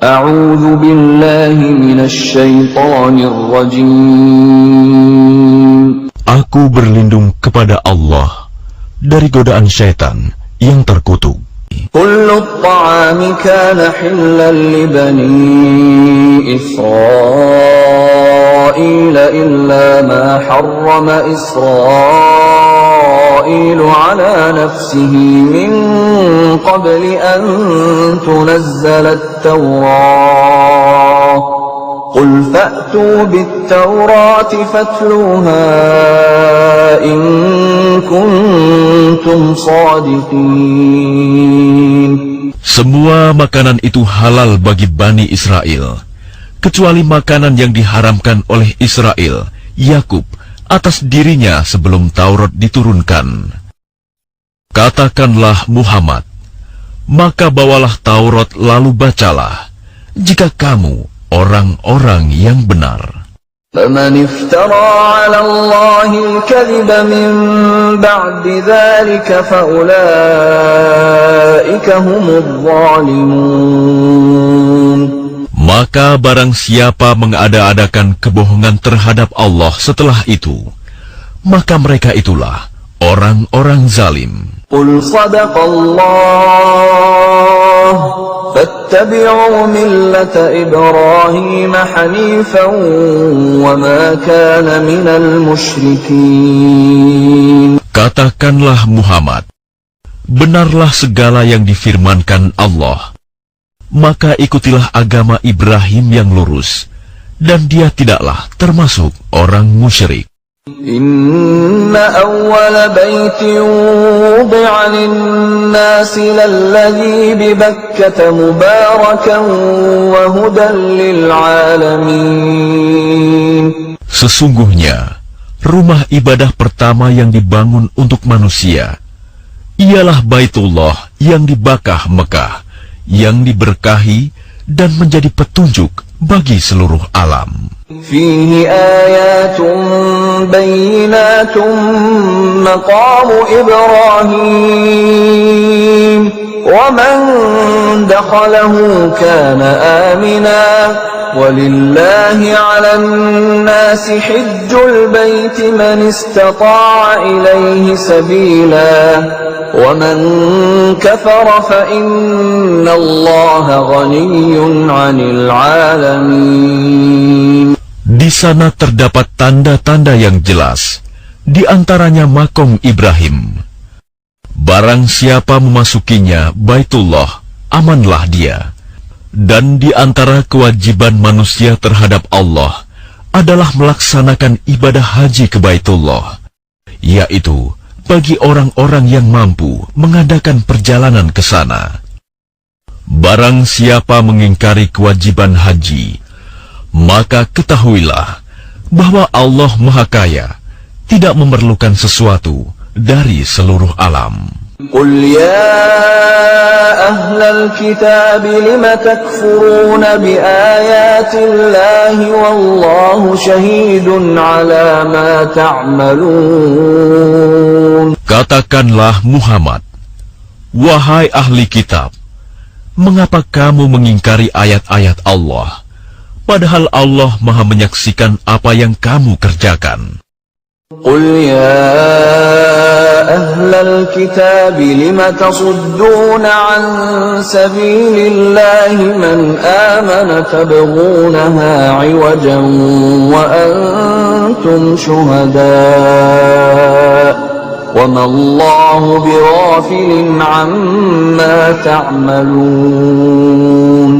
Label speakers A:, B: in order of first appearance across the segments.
A: A'udzu billahi minasy syaithanir rajim.
B: Aku berlindung kepada Allah dari godaan syaitan yang terkutuk.
A: Kullu at-ta'ami kana hillan li bani Israil illa ma harrama Israil ala nafsihi min qabli an tunazzala at-Taurah. Qul fa'tu bit-Taurati fatluha in kuntum shadiqin.
B: Semua makanan itu halal bagi Bani Israel, kecuali makanan yang diharamkan oleh Israel, Yakub, atas dirinya sebelum Taurat diturunkan. Katakanlah Muhammad, maka bawalah Taurat lalu bacalah, jika kamu orang-orang yang benar.
A: فَمَنِ افْتَرَى عَلَى اللَّهِ الْكَذِبَ مِنْ بَعْدِ ذَلِكَ فَأُولَئِكَ هُمُ الظَّالِمُونَ.
B: Maka barang siapa mengada-adakan kebohongan terhadap Allah setelah itu, maka mereka itulah orang-orang zalim.
A: قُلْ صَدَقَ اللَّهُ فَاتَّبِعُوا مِلَّةَ إِبْرَاهِيمَ حَنِيفًا وَمَا كَانَ مِنَ الْمُشْرِكِينَ.
B: Katakanlah Muhammad, benarlah segala yang difirmankan Allah, maka ikutilah agama Ibrahim yang lurus, dan dia tidaklah termasuk orang musyrik.
A: Inna awwala baitin wudi'a lin-nasi lalladhi bi Bakkata mubarakan wa hudan lil-alamin.
B: Sesungguhnya, rumah ibadah pertama yang dibangun untuk manusia ialah Baitullah yang di Bakkah Mekah, yang diberkahi dan menjadi petunjuk bagi seluruh alam.
A: Fihi ayatun bayyinatun maqamu Ibrahim wa man dakhalahu kana amina walillahi 'alan nasi hajjul baiti man istata'a ilayhi sabila wa man kafara fa inna Allaha ghaniyyun 'anil 'alamin.
B: Di sana terdapat tanda-tanda yang jelas, di antaranya makom Ibrahim. Barang siapa memasukinya Baitullah, amanlah dia. Dan di antara kewajiban manusia terhadap Allah adalah melaksanakan ibadah haji ke Baitullah, yaitu bagi orang-orang yang mampu mengadakan perjalanan ke sana. Barang siapa mengingkari kewajiban haji, maka ketahuilah bahwa Allah Maha Kaya, tidak memerlukan sesuatu dari seluruh alam.
A: Qul ya ahlal kitab lima takfuruna bi ayatillahi wallahu syahidun ala ma ta'malun.
B: Katakanlah Muhammad, wahai ahli kitab, mengapa kamu mengingkari ayat-ayat Allah, padahal Allah Maha menyaksikan apa yang kamu kerjakan.
A: Qul ya ahlal kitab lima tasudduna an sabilillahi man amana tabghunaha 'iwajan wa antum syuhada wa ma Allahu bighafilin 'amma ta'malun.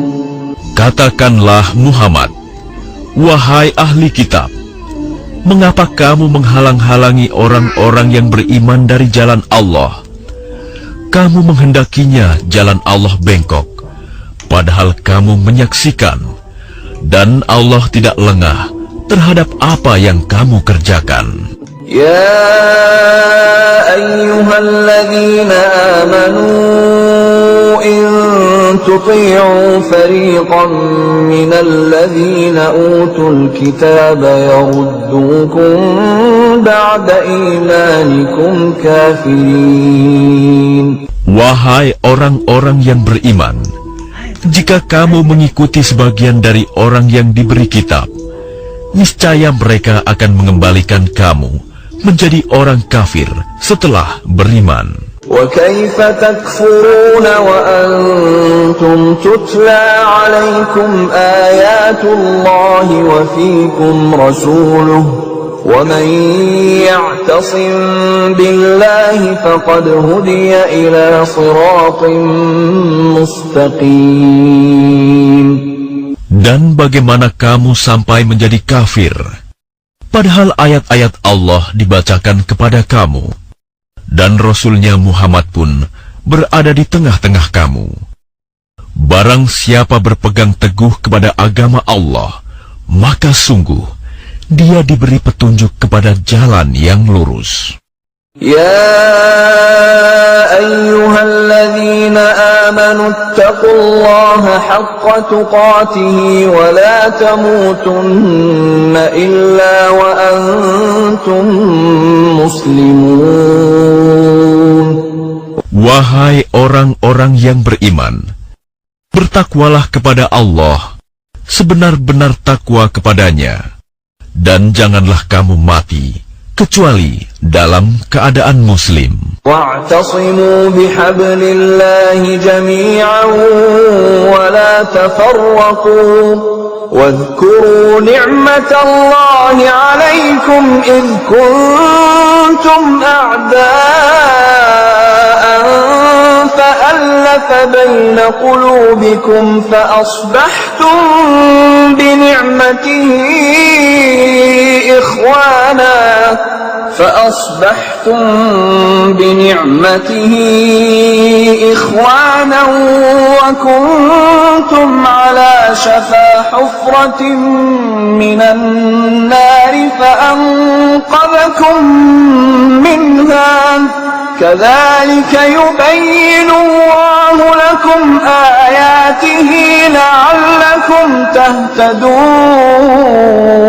B: Katakanlah Muhammad, wahai ahli kitab, mengapa kamu menghalang-halangi orang-orang yang beriman dari jalan Allah? Kamu menghendakinya jalan Allah bengkok, padahal kamu menyaksikan, dan Allah tidak lengah terhadap apa yang kamu kerjakan.
A: Ya ayyuhalladzina amanu in tuti'u fariqan minal ladzina utul kitaba yaruddukum ba'da imanikum kafirin.
B: Wahai orang-orang yang beriman, Jika kamu mengikuti sebagian dari orang yang diberi kitab, niscaya mereka akan mengembalikan kamu menjadi orang kafir setelah beriman.
A: وَكَيْفَ تَكْفُرُونَ وَأَنْتُمْ تُتْلَى عَلَيْكُمْ آيَاتُ اللَّهِ وَفِيكُمْ رَسُولُهُ وَمَنْ يَعْتَصِمْ بِاللَّهِ فَقَدْ هُدِيَ إِلَى صِرَاطٍ مُسْتَقِيمٍ.
B: Dan bagaimana kamu sampai menjadi kafir, padahal ayat-ayat Allah dibacakan kepada kamu, dan Rasulnya Muhammad pun berada di tengah-tengah kamu. Barang siapa berpegang teguh kepada agama Allah, maka sungguh dia diberi petunjuk kepada jalan yang lurus.
A: يا أيها الذين آمنوا اتقوا الله حق تقاته ولا تموتن إلا وأنتم مسلمون.
B: Wahai orang-orang yang beriman, bertakwalah kepada Allah sebenar-benar takwa kepadanya, dan janganlah kamu mati kecuali dalam keadaan muslim.
A: واعتصموا بحبل الله جميعا ولا تفرقوا واذكروا نعمة الله عليكم إذ كنتم أعداء فألف بين قلوبكم فأصبحتم بنعمته إخوانا وكنتم على شفا حفرة من النار فأنقذكم منها كذلك يبين الله لكم آياته لعلكم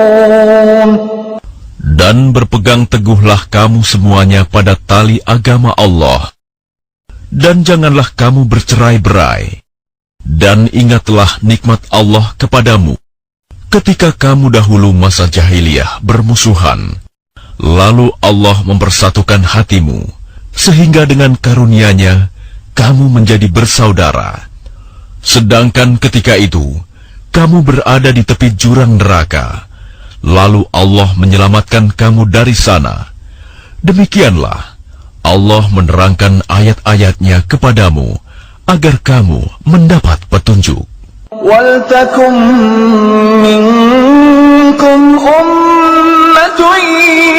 A: تهتدون.
B: Dan berpegang teguhlah kamu semuanya pada tali agama Allah, dan janganlah kamu bercerai-berai, dan ingatlah nikmat Allah kepadamu ketika kamu dahulu masa jahiliyah bermusuhan, lalu Allah mempersatukan hatimu, sehingga dengan karunia-Nya kamu menjadi bersaudara. Sedangkan ketika itu kamu berada di tepi jurang neraka, lalu Allah menyelamatkan kamu dari sana. Demikianlah Allah menerangkan ayat-ayat-Nya kepadamu agar kamu mendapat petunjuk.
A: وَلْتَكُنْ مِنْكُمْ أُمَّةٌ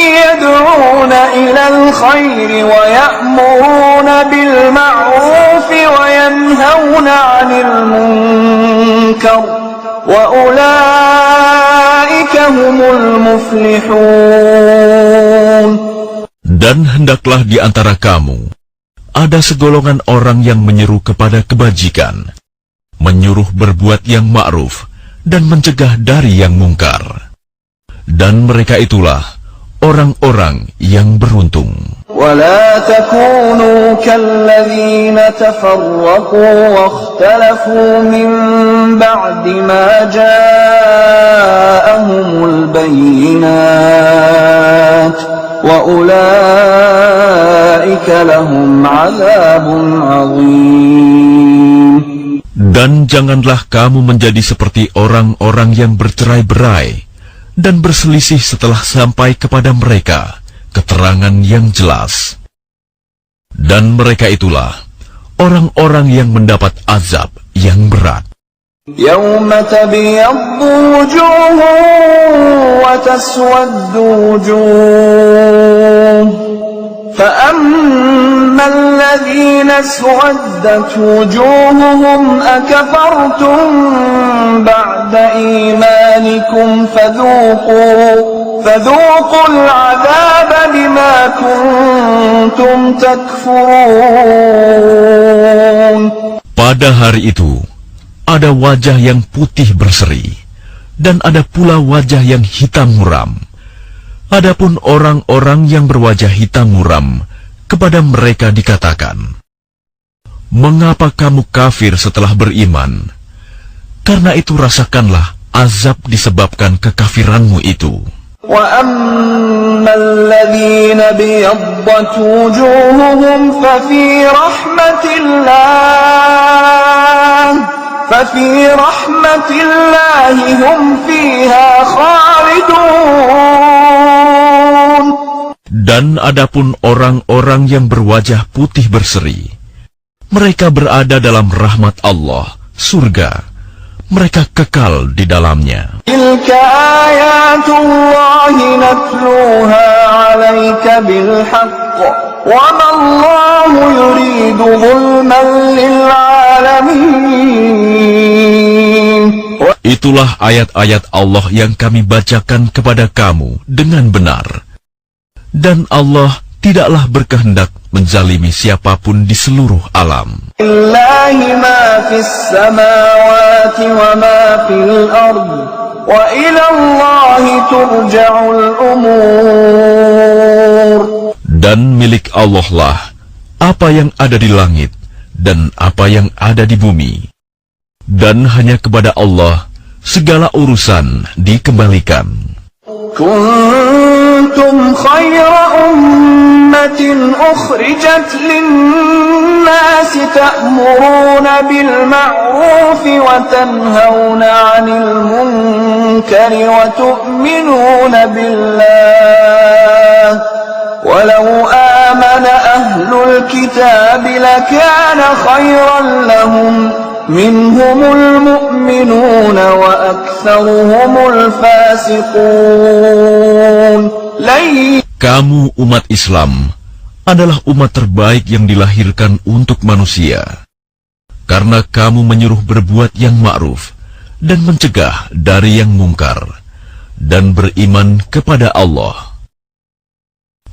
A: يَدْعُونَ إِلَى الْخَيْرِ وَيَأْمُرُونَ بِالْمَعْرُوفِ وَيَنْهَوْنَ عَنِ الْمُنْكَرِ وَأُولَئِكَ هُمُ الْمُفْلِحُونَ.
B: Dan hendaklah di antara kamu ada segolongan orang yang menyeru kepada kebajikan, menyuruh berbuat yang ma'ruf, dan mencegah dari yang mungkar. Dan mereka itulah orang-orang yang beruntung.
A: ولا تكونوا كالذين تفرقوا واختلفوا من بعد ما جاءهم البينات وأولئك لهم عذاب عظيم.
B: Dan janganlah kamu menjadi seperti orang-orang yang bercerai-berai dan berselisih setelah sampai kepada mereka keterangan yang jelas. Dan mereka itulah orang-orang yang mendapat azab yang berat.
A: يوم تبيض وجوه وتسود وجوه فأما الذين اسودت وجوههم أكفرتم بعد إيمانكم فذوقوا العذاب بما كنتم تكفرون.
B: Pada hari itu ada wajah yang putih berseri, dan ada pula wajah yang hitam muram. Adapun orang-orang yang berwajah hitam muram, kepada mereka dikatakan, "Mengapa kamu kafir setelah beriman?" Karena itu rasakanlah azab disebabkan kekafiranmu itu.
A: وَأَمَّا الَّذِينَ ابْيَضَّتْ وُجُوهُهُمْ فَفِي رَحْمَةِ اللَّهِ هُمْ فِيهَا خَالِدُونَ.
B: Dan adapun orang-orang yang berwajah putih berseri, mereka berada dalam rahmat Allah, surga. Mereka kekal di dalamnya.
A: Tilka ayatullahi natluha 'alaika bil haqq wa ma Allahu yuridu zulman lil 'alamin.
B: Itulah ayat-ayat Allah yang kami bacakan kepada kamu dengan benar. Dan Allah tidaklah berkehendak menzalimi siapapun di seluruh alam.
A: Lillahi ma fis samawati wa ma fil ard wa ila Allahi turja'ul umur.
B: Dan milik Allah lah apa yang ada di langit dan apa yang ada di bumi. Dan hanya kepada Allah segala urusan dikembalikan.
A: Kuntum khayra ummatin ukhrijat linnasi ta'muruna bil ma'rufi wa tanhauna 'anil munkari wa tu'minuna billah. Walau amana ahlul kitab lakana khayran lahum. Minhumul mu'minuna wa aktsaruhumul fasiqun.
B: Kamu umat Islam adalah umat terbaik yang dilahirkan untuk manusia, karena kamu menyuruh berbuat yang ma'ruf dan mencegah dari yang mungkar, dan beriman kepada Allah.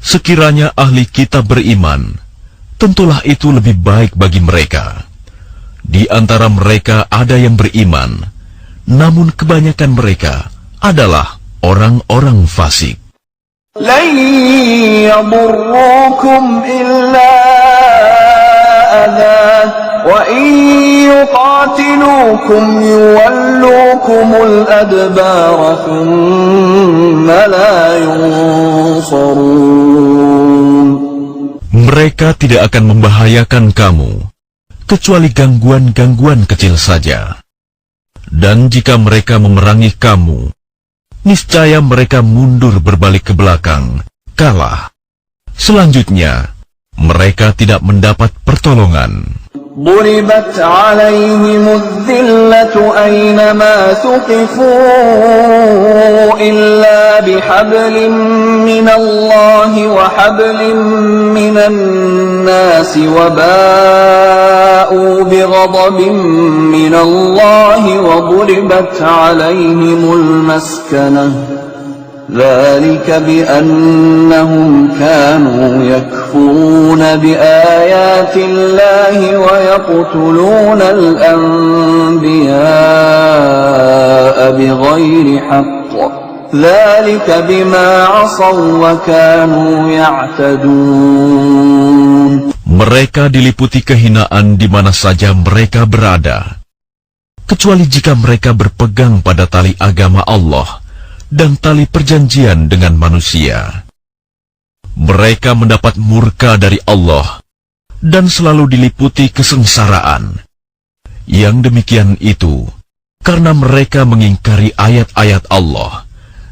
B: Sekiranya ahli kitab beriman, tentulah itu lebih baik bagi mereka. Di antara mereka ada yang beriman, namun kebanyakan mereka adalah orang-orang fasik.
A: Lan yadurrukum illa adha wa in yuqatilukum yuwallukumul adbara thumma la yunsarun.
B: Mereka tidak akan membahayakan kamu kecuali gangguan-gangguan kecil saja. Dan jika mereka memerangi kamu, niscaya mereka mundur berbalik ke belakang, kalah. Selanjutnya, mereka tidak mendapat pertolongan.
A: ضربت عليهم الذلة أينما ثقفوا إلا بحبل من الله وحبل من الناس وباءوا بغضب من الله وضربت عليهم المسكنة ذلك بأنهم كانوا يكفرون بآيات الله ويقتلون الأنبياء بغير حق ذلك بما عصوا وكانوا يعتدون.
B: Mereka diliputi kehinaan di mana saja mereka berada, kecuali jika mereka berpegang pada tali agama Allah dan tali perjanjian dengan manusia. Mereka mendapat murka dari Allah dan selalu diliputi kesengsaraan. Yang demikian itu karena mereka mengingkari ayat-ayat Allah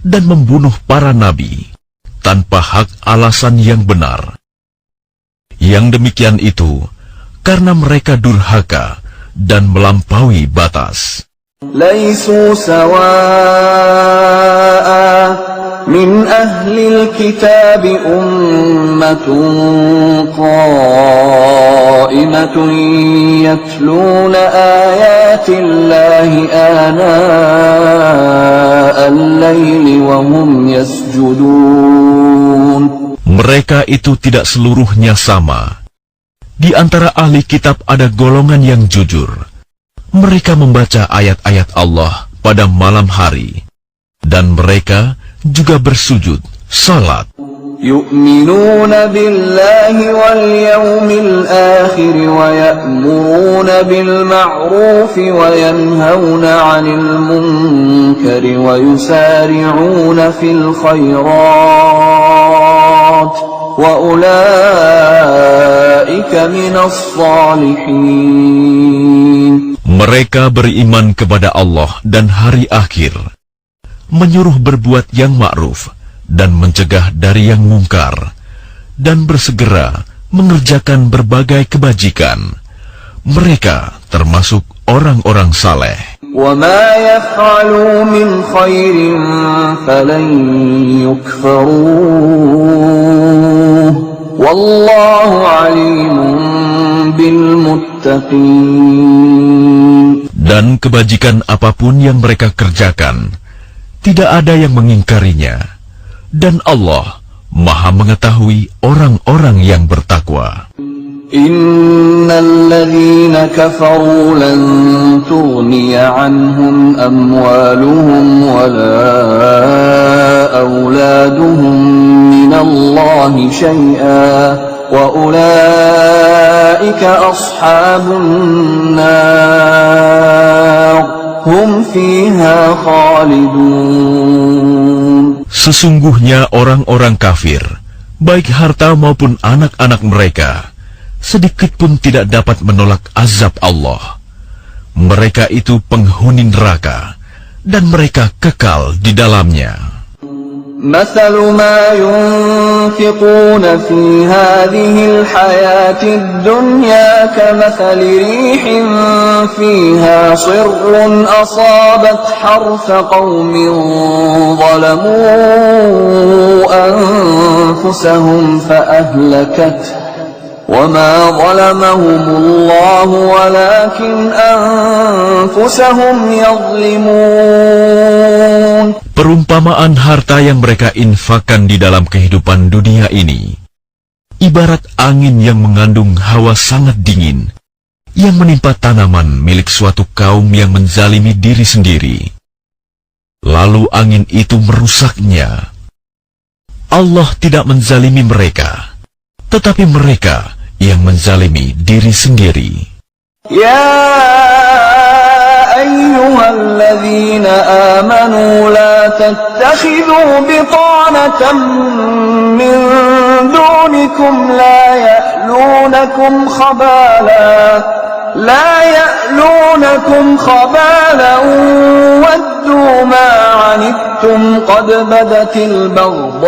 B: dan membunuh para nabi tanpa hak alasan yang benar. Yang demikian itu karena mereka durhaka dan melampaui batas.
A: ليسوا سواء من أهل الكتاب أمة قائمة يتلون آيات الله آناء الليل وهم يسجدون.
B: Mereka itu tidak seluruhnya sama. Di antara ahli kitab ada golongan yang jujur. Mereka membaca ayat-ayat Allah pada malam hari, dan mereka juga bersujud, salat.
A: يؤمنون بالله واليوم الآخر ويأمرون بالمعروف وينهون عن المنكر ويسارعون في الخيرات وأولئك من الصالحين.
B: Mereka beriman kepada Allah dan hari akhir, menyuruh berbuat yang ma'ruf dan mencegah dari yang mungkar, dan bersegera mengerjakan berbagai kebajikan. Mereka termasuk orang-orang saleh.
A: وَمَا يَفْعَلُوا مِنْ خَيْرٍ فَلَنْ يُكْفَرُوهُ وَاللَّهُ عَلِيمٌ بِالْمُتَّقِينَ.
B: Dan kebajikan apapun yang mereka kerjakan, tidak ada yang mengingkarinya. Dan Allah Maha mengetahui orang-orang yang bertakwa.
A: Innal ladzina kafaru lan tughniya anhum amwaluhum wala auladuhum minallahi syai'a wa ulaika ashabun nar hum fiha khalidun.
B: Sesungguhnya orang-orang kafir, baik harta maupun anak-anak mereka, sedikit pun tidak dapat menolak azab Allah. Mereka itu penghuni neraka, dan mereka kekal di dalamnya.
A: مثل ما ينفقون في هذه الحياة الدنيا كمثل ريح فيها صر أصابت حرث قوم ظلموا أنفسهم فأهلكته وما ظلمهم الله ولكن أنفسهم يظلمون.
B: Perumpamaan harta yang mereka infakkan di dalam kehidupan dunia ini, ibarat angin yang mengandung hawa sangat dingin, yang menimpa tanaman milik suatu kaum yang menzalimi diri sendiri. Lalu angin itu merusaknya. Allah tidak menzalimi mereka, tetapi mereka yang menzalimi diri sendiri.
A: Ya ayyuhalladzina amanu la tattakhidhu bitanatan min dunikum la ya'lunakum khabalan waddu ma 'anittum qad badatil baghdha'u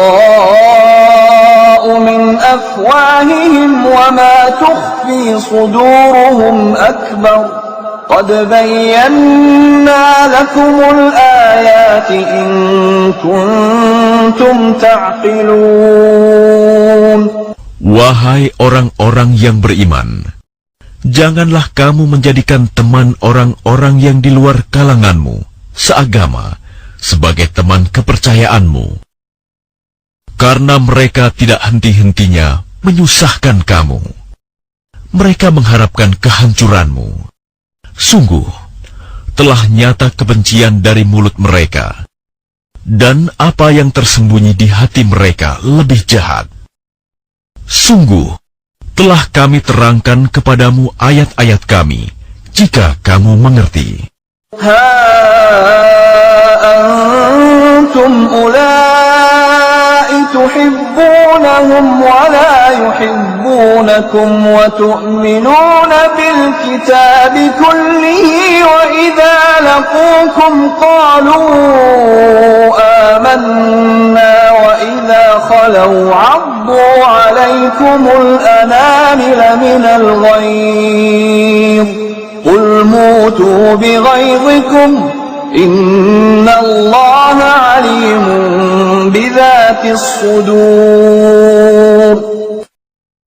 A: min afwahihim wa ma tukhfi suduruhum akbar. قد بينا لكم الآيات إن كنتم تعقلون.
B: Wahai orang-orang yang beriman, janganlah kamu menjadikan teman orang-orang yang di luar kalanganmu, seagama, sebagai teman kepercayaanmu. Karena mereka tidak henti-hentinya menyusahkan kamu. Mereka mengharapkan kehancuranmu. Sungguh, telah nyata kebencian dari mulut mereka, dan apa yang tersembunyi di hati mereka lebih jahat. Sungguh, telah kami terangkan kepadamu ayat-ayat kami, jika kamu mengerti.
A: Ha antum ulai tuhibbunahum wa la yuhibbunakum wa tu'minuna bil kitabi kullihi wa idza laqukum qalu amanna wa idza khalu 'addu 'alaykumul anamila minal ghayz qul mutu bighayzikum innallaha 'alimun bidzatis sudur.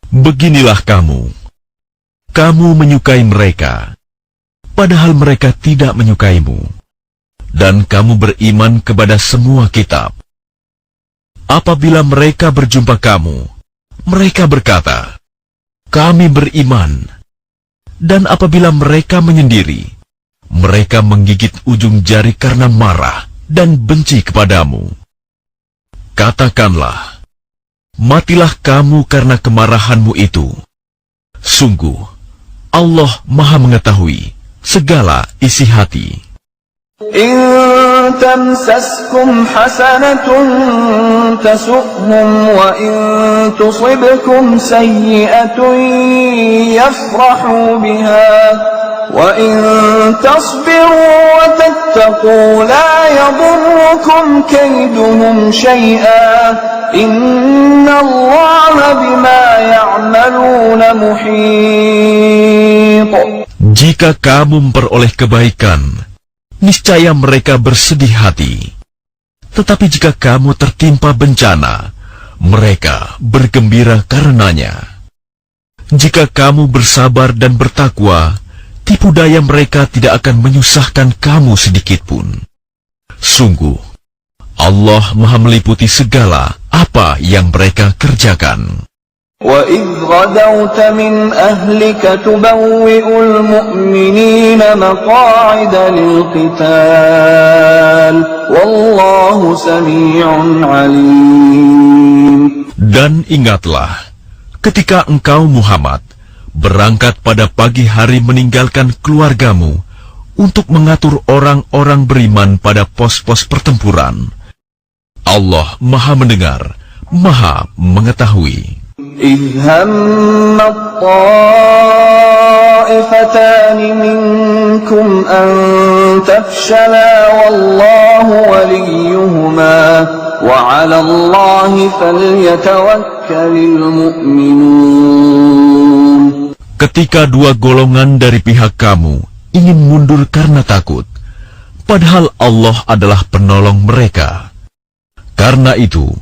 B: Beginilah kamu menyukai mereka, padahal mereka tidak menyukaimu, dan kamu beriman kepada semua kitab. Apabila mereka berjumpa kamu, mereka berkata, kami beriman. Dan apabila mereka menyendiri, mereka menggigit ujung jari karena marah dan benci kepadamu. Katakanlah, Matilah kamu karena kemarahanmu itu. Sungguh, Allah Maha mengetahui segala isi hati.
A: إن تمسسكم حسنة تسؤهم وإن تصبكم سيئة يفرحوا بها وإن تصبروا وتتقوا لا يضركم كيدهم شيئا إن الله بما يعملون محيط.
B: Jika kamu memperoleh kebaikan, niscaya mereka bersedih hati. Tetapi jika kamu tertimpa bencana, mereka bergembira karenanya. Jika kamu bersabar dan bertakwa, tipu daya mereka tidak akan menyusahkan kamu sedikitpun. Sungguh, Allah Maha meliputi segala apa yang mereka kerjakan.
A: وَإِذْ غَدَوْتَ مِنْ أَهْلِكَ تُبَوِّئُ الْمُؤْمِنِينَ مَقَاعِدَ لِلْقِتَالِ وَاللَّهُ سَمِيعٌ عَلِيمٌ.
B: Dan ingatlah, ketika engkau Muhammad berangkat pada pagi hari meninggalkan keluargamu untuk mengatur orang-orang beriman pada pos-pos pertempuran. Allah Maha mendengar, Maha mengetahui.
A: إِذْ هَمَّ الطَّائِفَتَانِ مِنْكُمْ أَنْ تَفْشَلَا وَاللَّهُ وَلِيُّهُمَا وَعَلَى اللَّهِ فَلْيَتَوَكَّلِ الْمُؤْمِنُونَ.
B: Ketika dua golongan dari pihak kamu ingin mundur karena takut, padahal Allah adalah penolong mereka. Karena itu,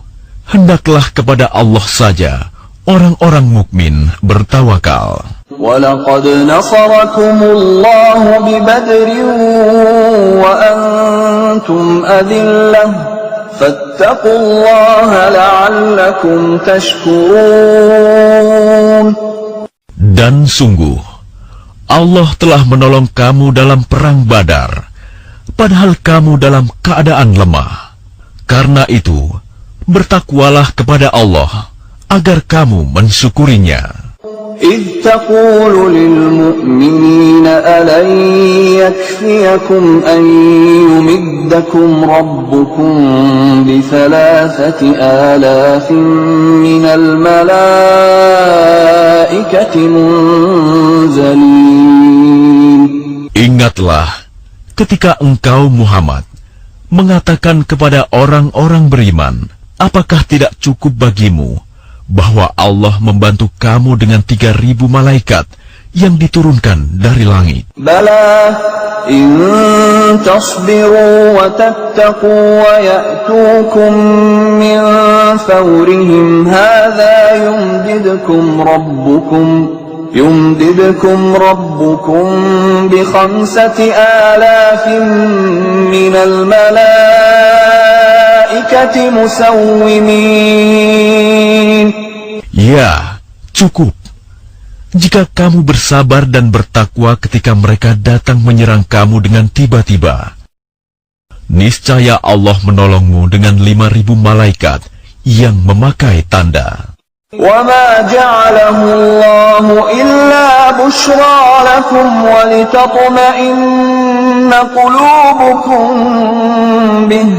B: hendaklah kepada Allah saja orang-orang mukmin bertawakal.
A: وَلَقَدْ نَصَرَكُمُ اللَّهُ بِبَدْرٍ وَأَنْتُمْ أَذِلَّةٌ فَاتَّقُوا اللَّهَ لَعَلَّكُمْ تَشْكُرُونَ.
B: Dan sungguh, Allah telah menolong kamu dalam perang Badar, padahal kamu dalam keadaan lemah. Karena itu, bertakwalah kepada Allah agar kamu mensyukurinya.
A: إِذْ تَقُولُ لِلْمُؤْمِنِينَ أَلَنْ يَكْفِيَكُمْ أَنْ يُمِدَّكُمْ رَبُّكُمْ بِثَلَاثَةِ آلَافٍ مِنَ الْمَلَائِكَةِ مُنْزَلِينَ.
B: Ingatlah ketika engkau Muhammad mengatakan kepada orang-orang beriman, apakah tidak cukup bagimu bahwa Allah membantu kamu dengan 3.000 malaikat yang diturunkan dari langit?
A: Bala in tasbiru wa tattaqu wa ya'tukum min fawrihim hadha yumdidkum rabbukum bi 5,000 minal malaikati musawwimin.
B: Ya, cukup. Jika kamu bersabar dan bertakwa ketika mereka datang menyerang kamu dengan tiba-tiba, niscaya Allah menolongmu dengan 5.000 malaikat yang memakai tanda.
A: وَمَا جَعَلَهُ اللَّهُ إِلَّا بُشْرَى لَكُمْ وَلِتَطْمَئِنَّ قُلُوبُكُمْ بِهِ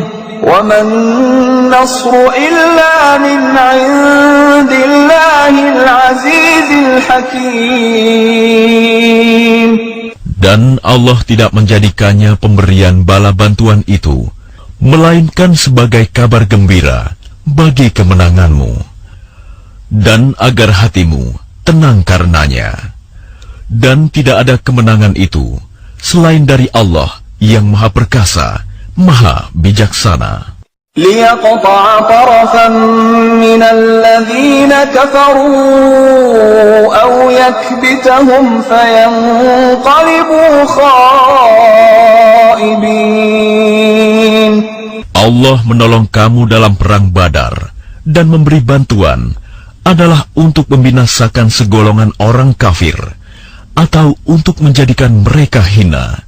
A: وَمَا النَّصْرُ إِلَّا مِنْ عِنْدِ اللَّهِ الْعَزِيزِ الْحَكِيمِ.
B: Dan Allah tidak menjadikannya pemberian bala bantuan itu, melainkan sebagai kabar gembira bagi kemenanganmu, dan agar hatimu tenang karenanya. Dan tidak ada kemenangan itu selain dari Allah yang Maha Perkasa, Maha Bijaksana.
A: لِيَقْطَعَ طَرَفًا مِنَ الَّذِينَ كَفَرُوا أَوْ يَكْبِتَهُمْ فَيَنْقَلِبُوا خَائِبِينَ.
B: Allah menolong kamu dalam perang Badar dan memberi bantuan adalah untuk membinasakan segolongan orang kafir atau untuk menjadikan mereka hina,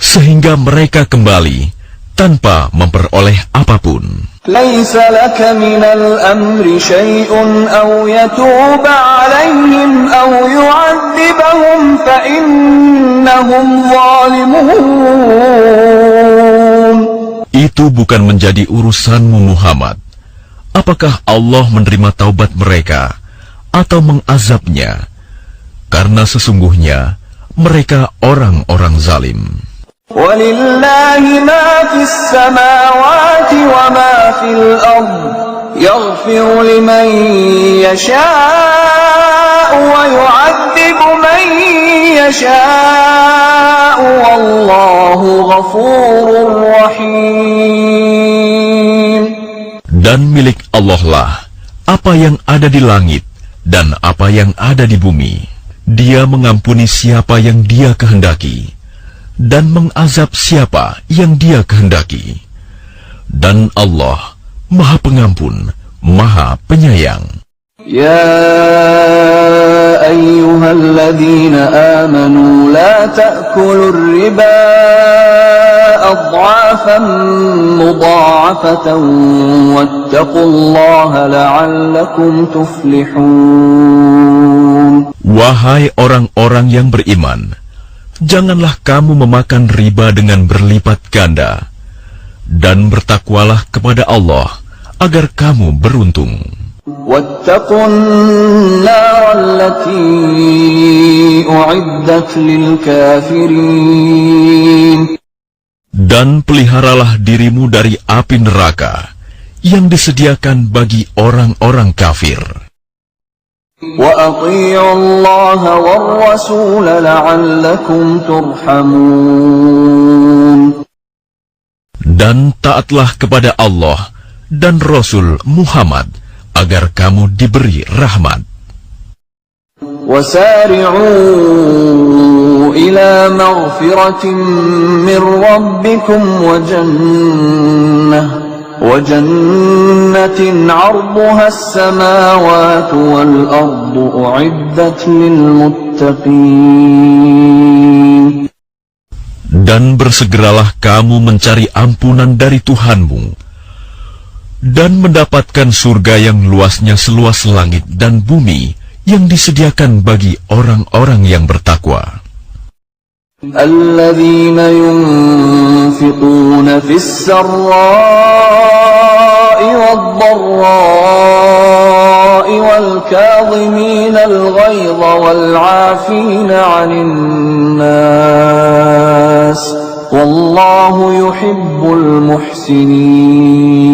B: sehingga mereka kembali tanpa memperoleh apapun.
A: ليس لك من الأمر شيء أو يتوب عليهم أو يعذبهم فإنهم ظالمون.
B: Itu bukan menjadi urusanmu Muhammad. Apakah Allah menerima taubat mereka atau mengazabnya? Karena sesungguhnya mereka orang-orang zalim.
A: وَلِلَّهِ مَا فِي السَّمَاوَاتِ وَمَا فِي الْأَرْضِ يَغْفِرُ لِمَن يَشَاءُ وَيُعَذِّبُ مَن يَشَاءُ وَاللَّهُ غَفُورٌ رَّحِيمٌ.
B: Dan milik Allah lah apa yang ada di langit dan apa yang ada di bumi. Dia mengampuni siapa yang Dia kehendaki dan mengazab siapa yang Dia kehendaki. Dan Allah Maha Pengampun, Maha Penyayang.
A: Ya ayyuhalladzina amanu la ta'kulur riba adhafan mudha'afatan wattaqullaha la'allakum tuflihun.
B: Wahai orang-orang yang beriman, janganlah kamu memakan riba dengan berlipat ganda, dan bertakwalah kepada Allah agar kamu beruntung.
A: وَاتَّقُوا النَّارَ الَّتِي أُعِدَّتْ لِلْكَافِرِينَ.
B: Dan peliharalah dirimu dari api neraka yang disediakan bagi orang-orang kafir.
A: وَأَطِيعُوا اللَّهَ وَالرَّسُولَ لَعَلَّكُمْ تُرْحَمُونَ.
B: Dan taatlah kepada Allah dan Rasul Muhammad agar kamu diberi rahmat.
A: وَسَارِعُوا إِلَى مَغْفِرَةٍ مِّن رَّبِّكُمْ وَجَنَّةٍ عَرْضُهَا السَّمَاوَاتُ وَالْأَرْضُ أُعِدَّتْ لِلْمُتَّقِينَ.
B: Dan bersegeralah kamu mencari ampunan dari Tuhanmu dan mendapatkan surga yang luasnya seluas langit dan bumi yang disediakan bagi orang-orang yang bertakwa.
A: الذين ينفقون في السراء والضراء والكاظمين الغيظ والعافين عن الناس والله يحب المحسنين.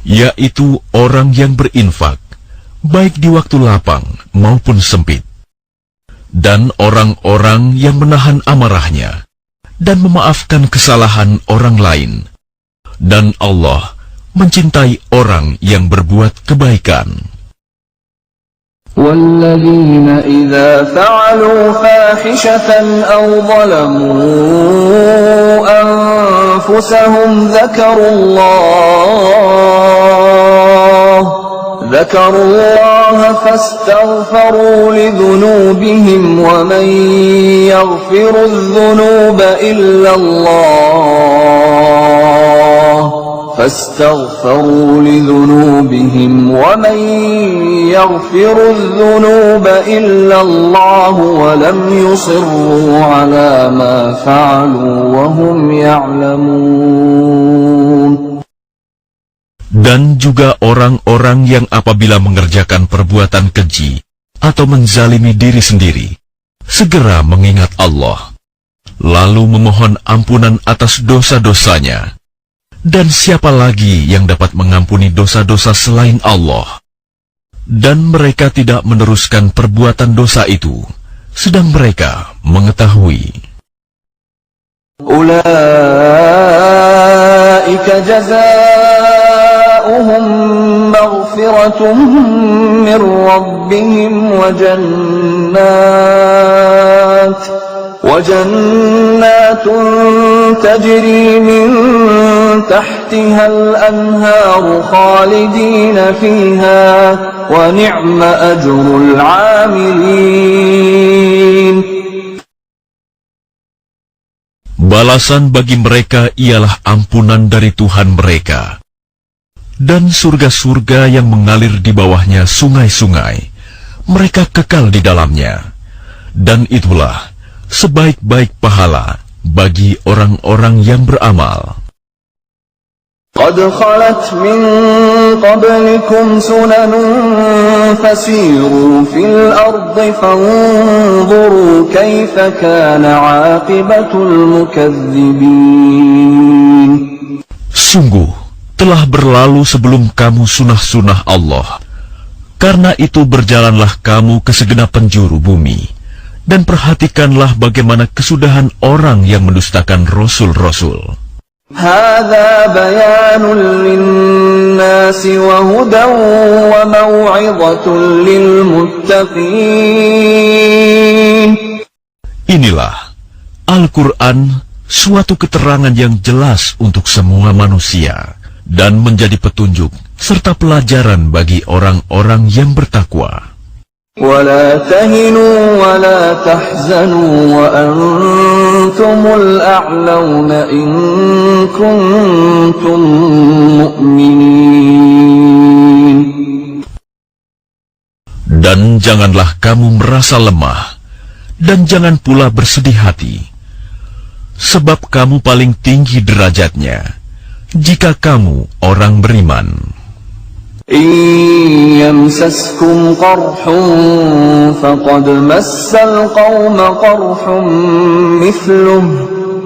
B: Yaitu orang yang berinfak, baik di waktu lapang maupun sempit, dan orang-orang yang menahan amarahnya dan memaafkan kesalahan orang lain. Dan Allah mencintai orang yang berbuat kebaikan.
A: وَالَّذِينَ إِذَا فَعَلُوا فَاحِشَةً أَوْ ظَلَمُوا أَنفُسَهُمْ ذكروا الله فاستغفروا لذنوبهم ومن يغفر الذنوب إلا الله ولم يصروا على ما فعلوا وهم يعلمون.
B: Dan juga orang-orang yang apabila mengerjakan perbuatan keji atau menzalimi diri sendiri, segera mengingat Allah, lalu memohon ampunan atas dosa-dosanya. Dan siapa lagi yang dapat mengampuni dosa-dosa selain Allah? Dan mereka tidak meneruskan perbuatan dosa itu, sedang mereka mengetahui.
A: Ulaika jazaa'uhum maghfiratun min rabbihim wa jannatun tajri min tahtiha al-anharu khalidina fiha wa ni'ma ajrul 'amilin.
B: Balasan bagi mereka ialah ampunan dari Tuhan mereka, dan surga-surga yang mengalir di bawahnya sungai-sungai. Mereka kekal di dalamnya, dan itulah sebaik-baik pahala bagi orang-orang yang beramal.
A: قد خلت من قبلكم سنن فسيروا في الأرض فانظروا كيف كان عاقبة المكذبين.
B: Sungguh, telah berlalu sebelum kamu sunah-sunah Allah. Karena itu berjalanlah kamu ke segenap penjuru bumi, dan perhatikanlah bagaimana kesudahan orang yang mendustakan rasul-rasul.
A: هذا بيان للناس وهدى وموعظة للمتقين.
B: Inilah Al-Quran, suatu keterangan yang jelas untuk semua manusia, dan menjadi petunjuk serta pelajaran bagi orang-orang yang bertakwa.
A: ولا تهنوا ولا تحزنوا وأنتم الأعلون إن كنتم مؤمنين.
B: Dan janganlah kamu merasa lemah, dan jangan pula bersedih hati, sebab kamu paling tinggi derajatnya jika kamu orang beriman.
A: إن يمسسكم قرح فقد مس القوم قرح مثله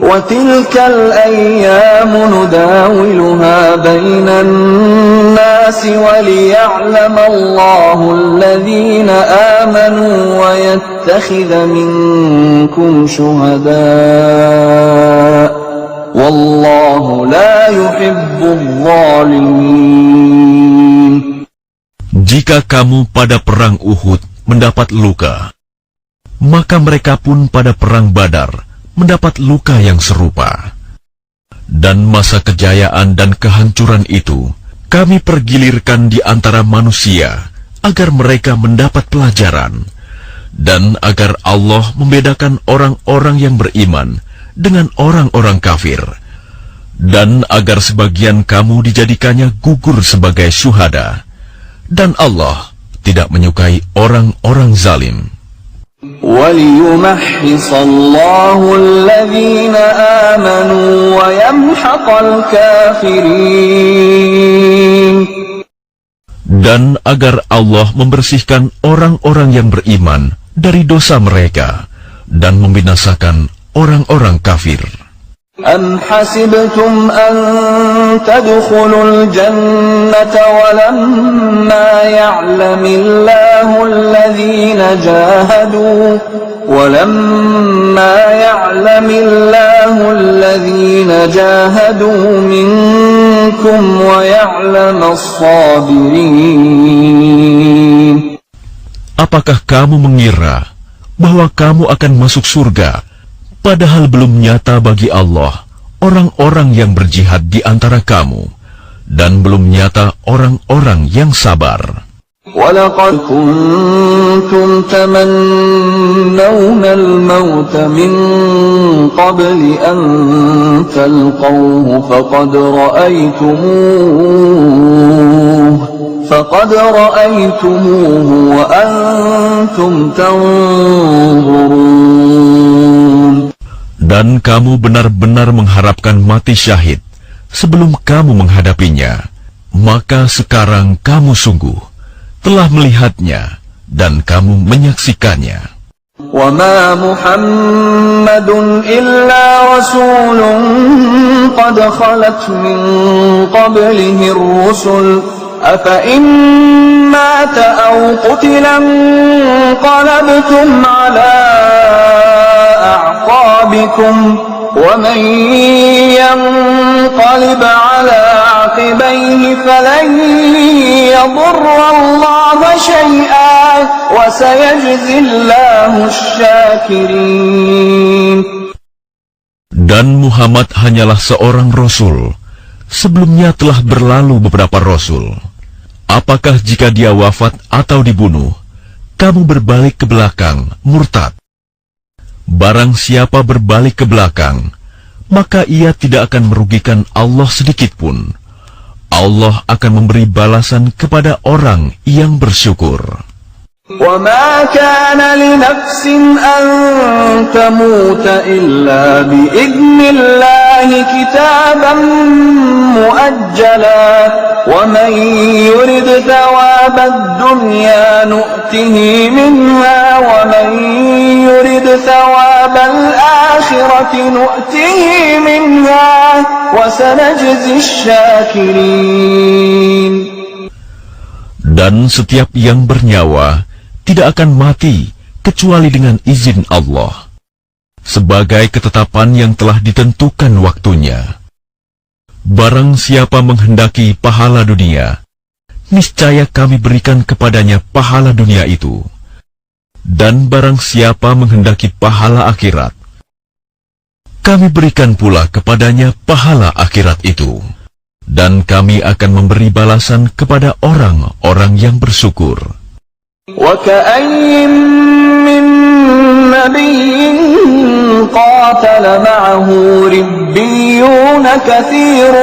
A: وتلك الأيام نداولها بين الناس وليعلم الله الذين آمنوا ويتخذ منكم شهداء والله لا يحب الظالمين.
B: Jika kamu pada perang Uhud mendapat luka, maka mereka pun pada perang Badar mendapat luka yang serupa. Dan masa kejayaan dan kehancuran itu kami pergilirkan di antara manusia agar mereka mendapat pelajaran, dan agar Allah membedakan orang-orang yang beriman dengan orang-orang kafir, dan agar sebagian kamu dijadikannya gugur sebagai syuhada. Dan Allah tidak menyukai orang-orang zalim.
A: وَلِيُمَحِّصَ اللَّهُ الَّذِينَ آمَنُوا وَيَمْحَقَ الْكَافِرِينَ.
B: Dan agar Allah membersihkan orang-orang yang beriman dari dosa mereka dan membinasakan orang-orang kafir.
A: أَمْ حَسِبْتُمْ أَن تَدْخُلُوا الْجَنَّةَ وَلَمَّا يَعْلَمِ اللَّهُ الَّذِينَ جَاهَدُوا مِنكُمْ وَيَعْلَمَ الصَّابِرِينَ.
B: Apakah kamu mengira bahwa kamu akan masuk surga, padahal belum nyata bagi Allah orang-orang yang berjihad di antara kamu, dan belum nyata orang-orang yang sabar.
A: وَلَقَدْ كُنْتُمْ تَمَنَّوْنَ الْمَوْتَ مِنْ قَبْلِ أَنْ تَلْقَوْهُ فَقَدْ رَأَيْتُمُوهُ وَأَنْتُمْ تَنْظُرُونَ.
B: Dan kamu benar-benar mengharapkan mati syahid sebelum kamu menghadapinya, maka sekarang kamu sungguh telah melihatnya dan kamu menyaksikannya.
A: وَمَا مُحَمَّدٌ إِلَّا رَسُولٌ قَدْ خَلَتْ مِنْ قَبْلِهِ الرُّسُلُ أَفَإِنْ مَاتَ أَوْ قُتِلَ انقَلَبْتُمْ عَلَى أَعْقَابِكُمْ وَمَنْ يَنْقَلِبْ عَلَى عَقِبَيْهِ فَلَنْ يَضُرَّ اللَّهَ شَيْئًا وَسَيَجْزِي اللَّهُ الشَّاكِرِينَ.
B: Dan Muhammad hanyalah seorang Rasul. Sebelumnya telah berlalu beberapa Rasul. Apakah jika dia wafat atau dibunuh, kamu berbalik ke belakang, murtad? Barang siapa berbalik ke belakang, maka ia tidak akan merugikan Allah sedikitpun. Allah akan memberi balasan kepada orang yang bersyukur.
A: وَمَا كَانَ لِنَفْسٍ أَن تَمُوتَ إِلَّا بِإِذْنِ اللَّهِ كِتَابًا مُؤَجَّلًا وَمَن يُرِدْ ثَوَابَ الدُّنْيَا نُؤْتِهِ مِنْهَا وَمَن يُرِدْ ثَوَابَ الْآخِرَةِ نُؤْتِهِ مِنْهَا وَسَنَجْزِي الشَّاكِرِينَ.
B: Dan setiap yang bernyawa tidak akan mati kecuali dengan izin Allah, sebagai ketetapan yang telah ditentukan waktunya. Barang siapa menghendaki pahala dunia, niscaya kami berikan kepadanya pahala dunia itu. Dan barang siapa menghendaki pahala akhirat, kami berikan pula kepadanya pahala akhirat itu. Dan kami akan memberi balasan kepada orang-orang yang bersyukur.
A: وَكَأَيٍّ مِّن نَّبِيٍّ قَاتَلَ مَعَهُ رِبِّيُّونَ كَثِيرٌ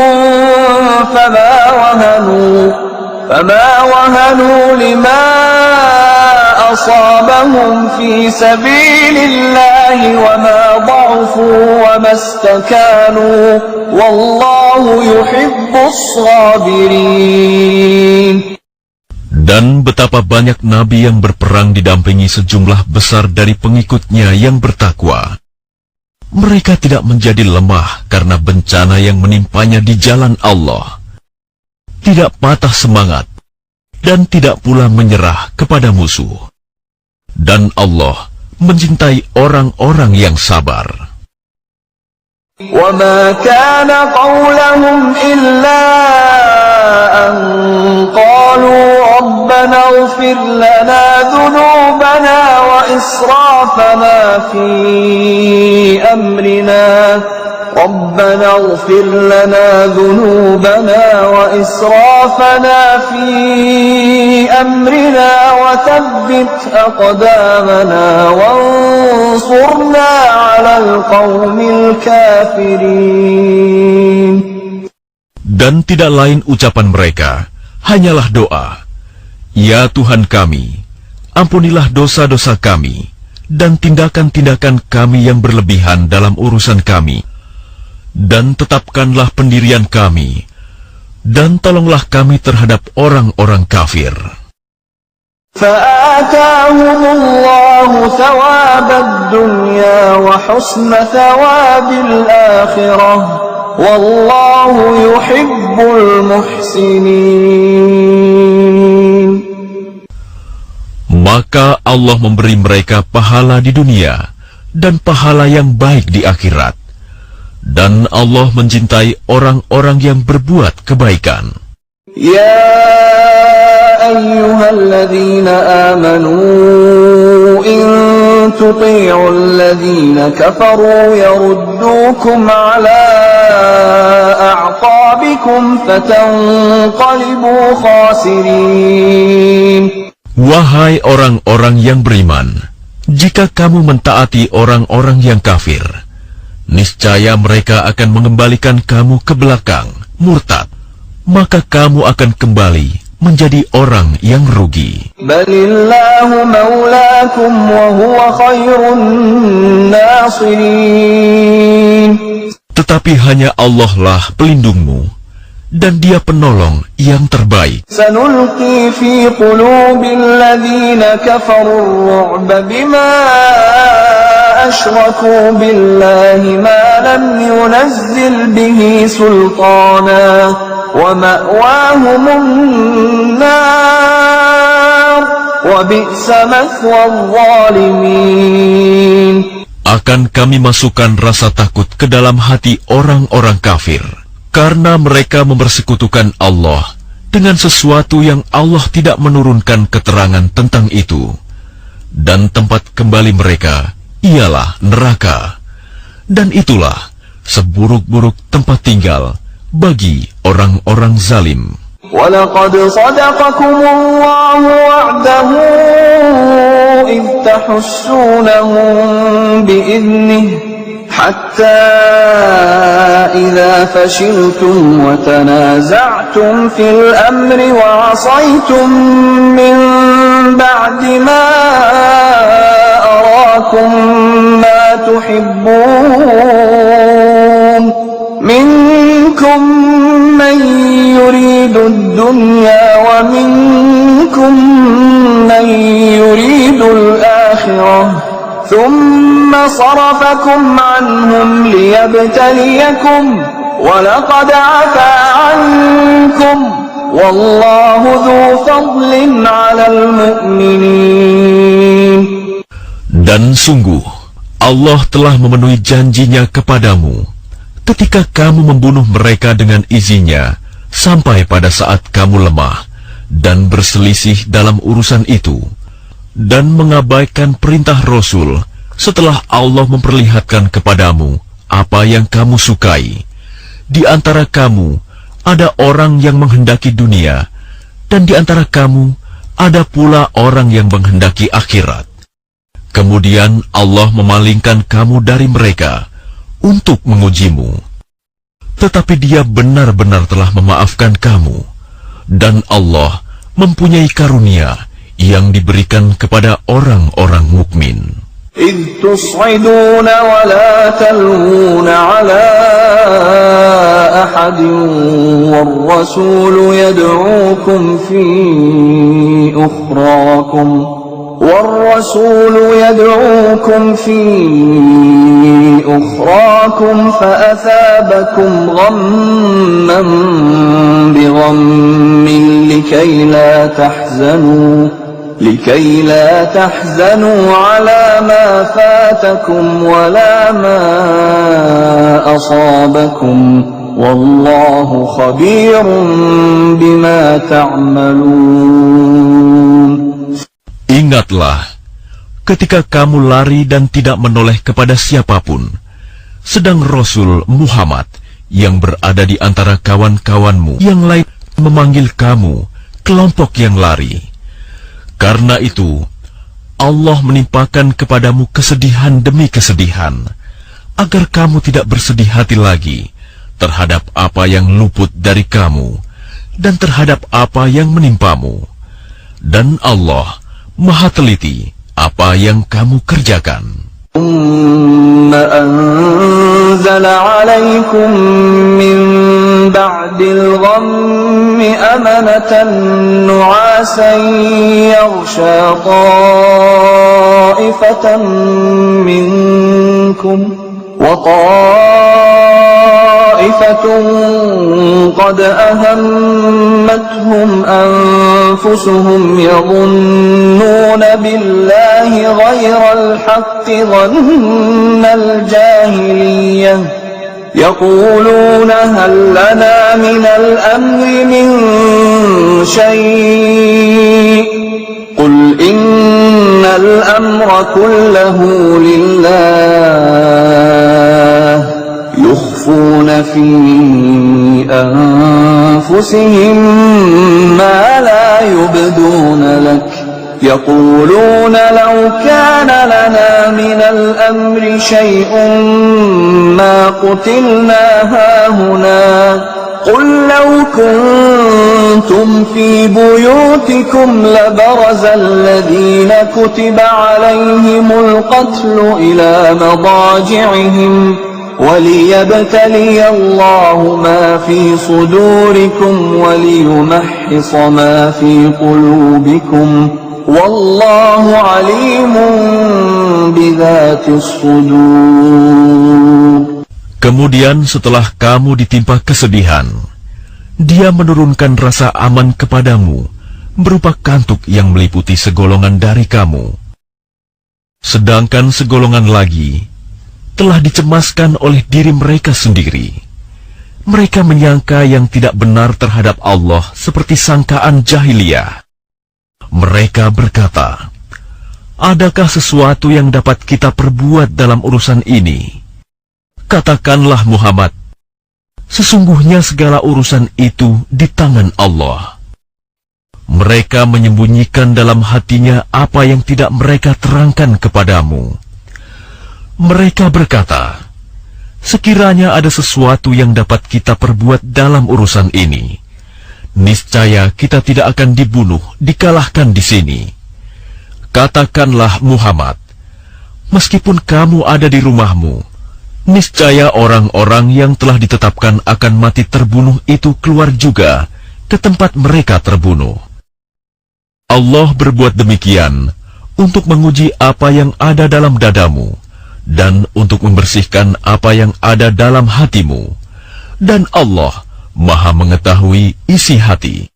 A: فَمَا وَهَنُوا لِمَا أَصَابَهُمْ فِي سَبِيلِ اللَّهِ وَمَا ضَعُفُوا وَمَا اسْتَكَانُوا وَاللَّهُ يُحِبُّ الصَّابِرِينَ.
B: Dan betapa banyak nabi yang berperang didampingi sejumlah besar dari pengikutnya yang bertakwa. Mereka tidak menjadi lemah karena bencana yang menimpanya di jalan Allah, tidak patah semangat, dan tidak pula menyerah kepada musuh. Dan Allah mencintai orang-orang yang sabar.
A: وَمَا كَانَ قَوْلَهُمْ إِلَّا أَن قَالُوا رَبَّنَا اغْفِرْ لَنَا ذُنُوبَنَا وَإِسْرَافَنَا فِي أَمْرِنَا رَبَّنَا اغْفِرْ لَنَا ذُنُوبَنَا وَإِسْرَافَنَا فِي أَمْرِنَا وَثَبِّتْ أَقْدَامَنَا وَانصُرْنَا عَلَى الْقَوْمِ الْكَافِرِينَ.
B: Dan tidak lain ucapan mereka, hanyalah doa, "Ya Tuhan kami, ampunilah dosa-dosa kami, dan tindakan-tindakan kami yang berlebihan dalam urusan kami, dan tetapkanlah pendirian kami, dan tolonglah kami terhadap orang-orang kafir."
A: فآتاهم الله ثواب الدنيا وحسن ثواب الآخرة والله يحب المحسنين.
B: Maka Allah memberi mereka pahala di dunia dan pahala yang baik di akhirat. Dan Allah mencintai orang-orang yang berbuat kebaikan.
A: يا أيها الذين آمنوا إن تطيعوا الذين كفروا يردوكم على أعقابكم فتنقلبوا خاسرين.
B: Wahai orang-orang yang beriman, jika kamu mentaati orang-orang yang kafir, niscaya mereka akan mengembalikan kamu ke belakang, murtad. Maka kamu akan kembali menjadi orang yang rugi.
A: Balillahu maulakum wa huwa khairun nasirin.
B: Tetapi hanya Allah lah pelindungmu, dan Dia penolong yang terbaik.
A: Sanulqi fi qulubil ladzina kafaru ar-ru'ba bima ashraku billahi ma lam yunazzil bihi sultana. وَمَأْوَاهُمُ النَّارُ وَبِئْسَ مَثْوَى الظَّالِمِينَ.
B: Akan kami masukkan rasa takut ke dalam hati orang-orang kafir, karena mereka mempersekutukan Allah dengan sesuatu yang Allah tidak menurunkan keterangan tentang itu. Dan tempat kembali mereka ialah neraka. Dan itulah seburuk-buruk tempat tinggal bagi orang-orang zalim.
A: وَلَقَدْ صَدَقَكُمُ اللَّهُ وَعْدَهُ إِذْ تَحُسُّونَهُم بِإِذْنِهِ حتى إذا فشلتم وتنازعتم في الأمر وعصيتم من بعد ما أراكم ما تحبون منكم من يريد الدنيا ومنكم من يريد الآخرة ثم صرفكم عنهم ليبتليكم ولقد عفا عنكم والله ذو فضل على المؤمنين.
B: Dan sungguh, Allah telah memenuhi janjinya kepadamu ketika kamu membunuh mereka dengan izinnya sampai pada saat kamu lemah dan berselisih dalam urusan itu, dan mengabaikan perintah Rasul setelah Allah memperlihatkan kepadamu apa yang kamu sukai. Di antara kamu ada orang yang menghendaki dunia, dan di antara kamu ada pula orang yang menghendaki akhirat. Kemudian Allah memalingkan kamu dari mereka untuk mengujimu. Tetapi Dia benar-benar telah memaafkan kamu, dan Allah mempunyai karunia yang diberikan kepada orang-orang mukmin.
A: إذ تصعدون ولا تلوون على أحد والرسول يدعوكم في أخراكم فأثابكم غما بغم لكي لا تحزنوا على ما فاتكم ولا ما أصابكم والله خبير بما تعملون.
B: Ingatlah ketika kamu lari dan tidak menoleh kepada siapapun, sedang Rasul Muhammad yang berada di antara kawan-kawanmu yang lain memanggil kamu, kelompok yang lari. Karena itu, Allah menimpakan kepadamu kesedihan demi kesedihan, agar kamu tidak bersedih hati lagi terhadap apa yang luput dari kamu dan terhadap apa yang menimpamu. Dan Allah Maha teliti apa yang kamu kerjakan.
A: أنزل عليكم من بعد الغم أمنة نعاسا يغشى طائفة منكم وطائفة قد أهمتهم أنفسهم يظنون بالله غير الحق ظن الجاهلية يقولون هل لنا من الأمر من شيء قل إن الأمر كله لله يخفون في أنفسهم ما لا يبدون لك يقولون لو كان لنا من الأمر شيء ما قتلنا هاهنا قل لو كنتم في بيوتكم لبرز الذين كتب عليهم القتل إلى مضاجعهم وليبتلي الله ما في صدوركم وليمحص ما في قلوبكم والله عليم بذات الصدور.
B: Kemudian setelah kamu ditimpa kesedihan, Dia menurunkan rasa aman kepadamu berupa kantuk yang meliputi segolongan dari kamu. Sedangkan segolongan lagi telah dicemaskan oleh diri mereka sendiri. Mereka menyangka yang tidak benar terhadap Allah seperti sangkaan jahiliyah. Mereka berkata, adakah sesuatu yang dapat kita perbuat dalam urusan ini? Katakanlah Muhammad, sesungguhnya segala urusan itu di tangan Allah. Mereka menyembunyikan dalam hatinya apa yang tidak mereka terangkan kepadamu. Mereka berkata, sekiranya ada sesuatu yang dapat kita perbuat dalam urusan ini, niscaya kita tidak akan dibunuh, dikalahkan di sini. Katakanlah Muhammad, meskipun kamu ada di rumahmu, niscaya orang-orang yang telah ditetapkan akan mati terbunuh itu keluar juga ke tempat mereka terbunuh. Allah berbuat demikian untuk menguji apa yang ada dalam dadamu, dan untuk membersihkan apa yang ada dalam hatimu. Dan Allah Maha mengetahui isi hati.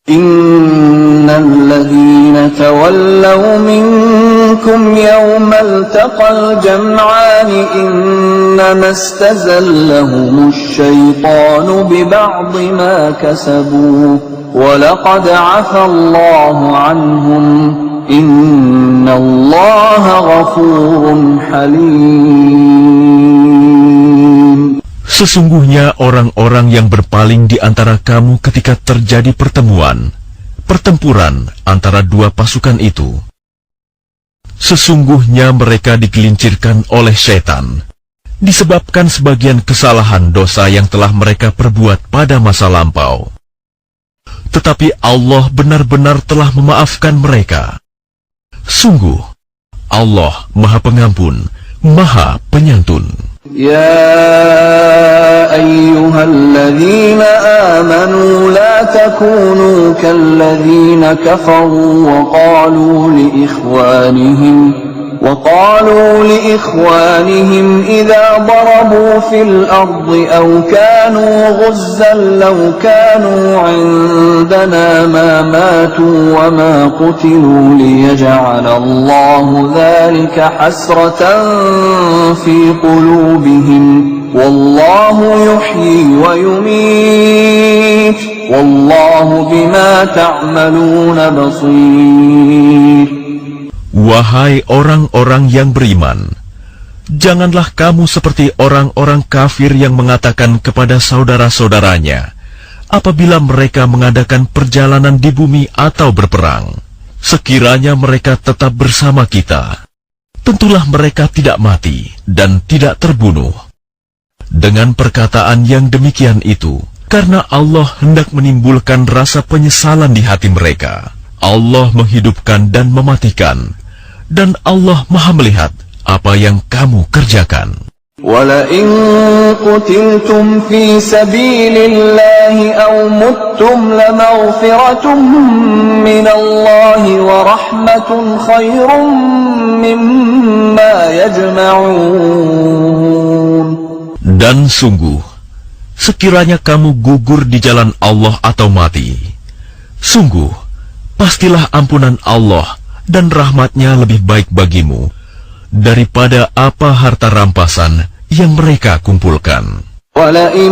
A: Innal ladzina tawallaw minkum yawmal taqal jam'ani innama istazallahumush syaitanu biba'di ma kasabu wa laqad 'afa Allahu 'anhum innallaha ghafurun halim.
B: Sesungguhnya orang-orang yang berpaling di antara kamu ketika terjadi pertempuran antara dua pasukan itu, sesungguhnya mereka digelincirkan oleh setan, disebabkan sebagian kesalahan dosa yang telah mereka perbuat pada masa lampau. Tetapi Allah benar-benar telah memaafkan mereka. Sungguh, Allah Maha Pengampun, Maha Penyantun.
A: Ya ayyuhalladzina amanu la takunu kalladzina kafaru وقالوا لإخوانهم إذا ضربوا في الأرض أو كانوا غزا لو كانوا عندنا ما ماتوا وما قتلوا ليجعل الله ذلك حسرة في قلوبهم والله يحيي ويميت والله بما تعملون بصير.
B: Wahai orang-orang yang beriman, janganlah kamu seperti orang-orang kafir yang mengatakan kepada saudara-saudaranya apabila mereka mengadakan perjalanan di bumi atau berperang, sekiranya mereka tetap bersama kita, tentulah mereka tidak mati dan tidak terbunuh. Dengan perkataan yang demikian itu, karena Allah hendak menimbulkan rasa penyesalan di hati mereka, Allah menghidupkan dan mematikan, dan Allah Maha melihat apa yang kamu kerjakan.
A: وَلَئِن قُتِلْتُمْ فِي سَبِيلِ اللَّهِ أَوْ مُتُّمْ لَمَغْفِرَةٌ مِّنَ اللَّهِ وَرَحْمَةٌ خَيْرٌ مِّمَّا يَجْمَعُونَ.
B: Dan sungguh, sekiranya kamu gugur di jalan Allah atau mati, sungguh, pastilah ampunan Allah dan rahmatnya lebih baik bagimu daripada apa harta rampasan yang mereka kumpulkan.
A: وَلَئِن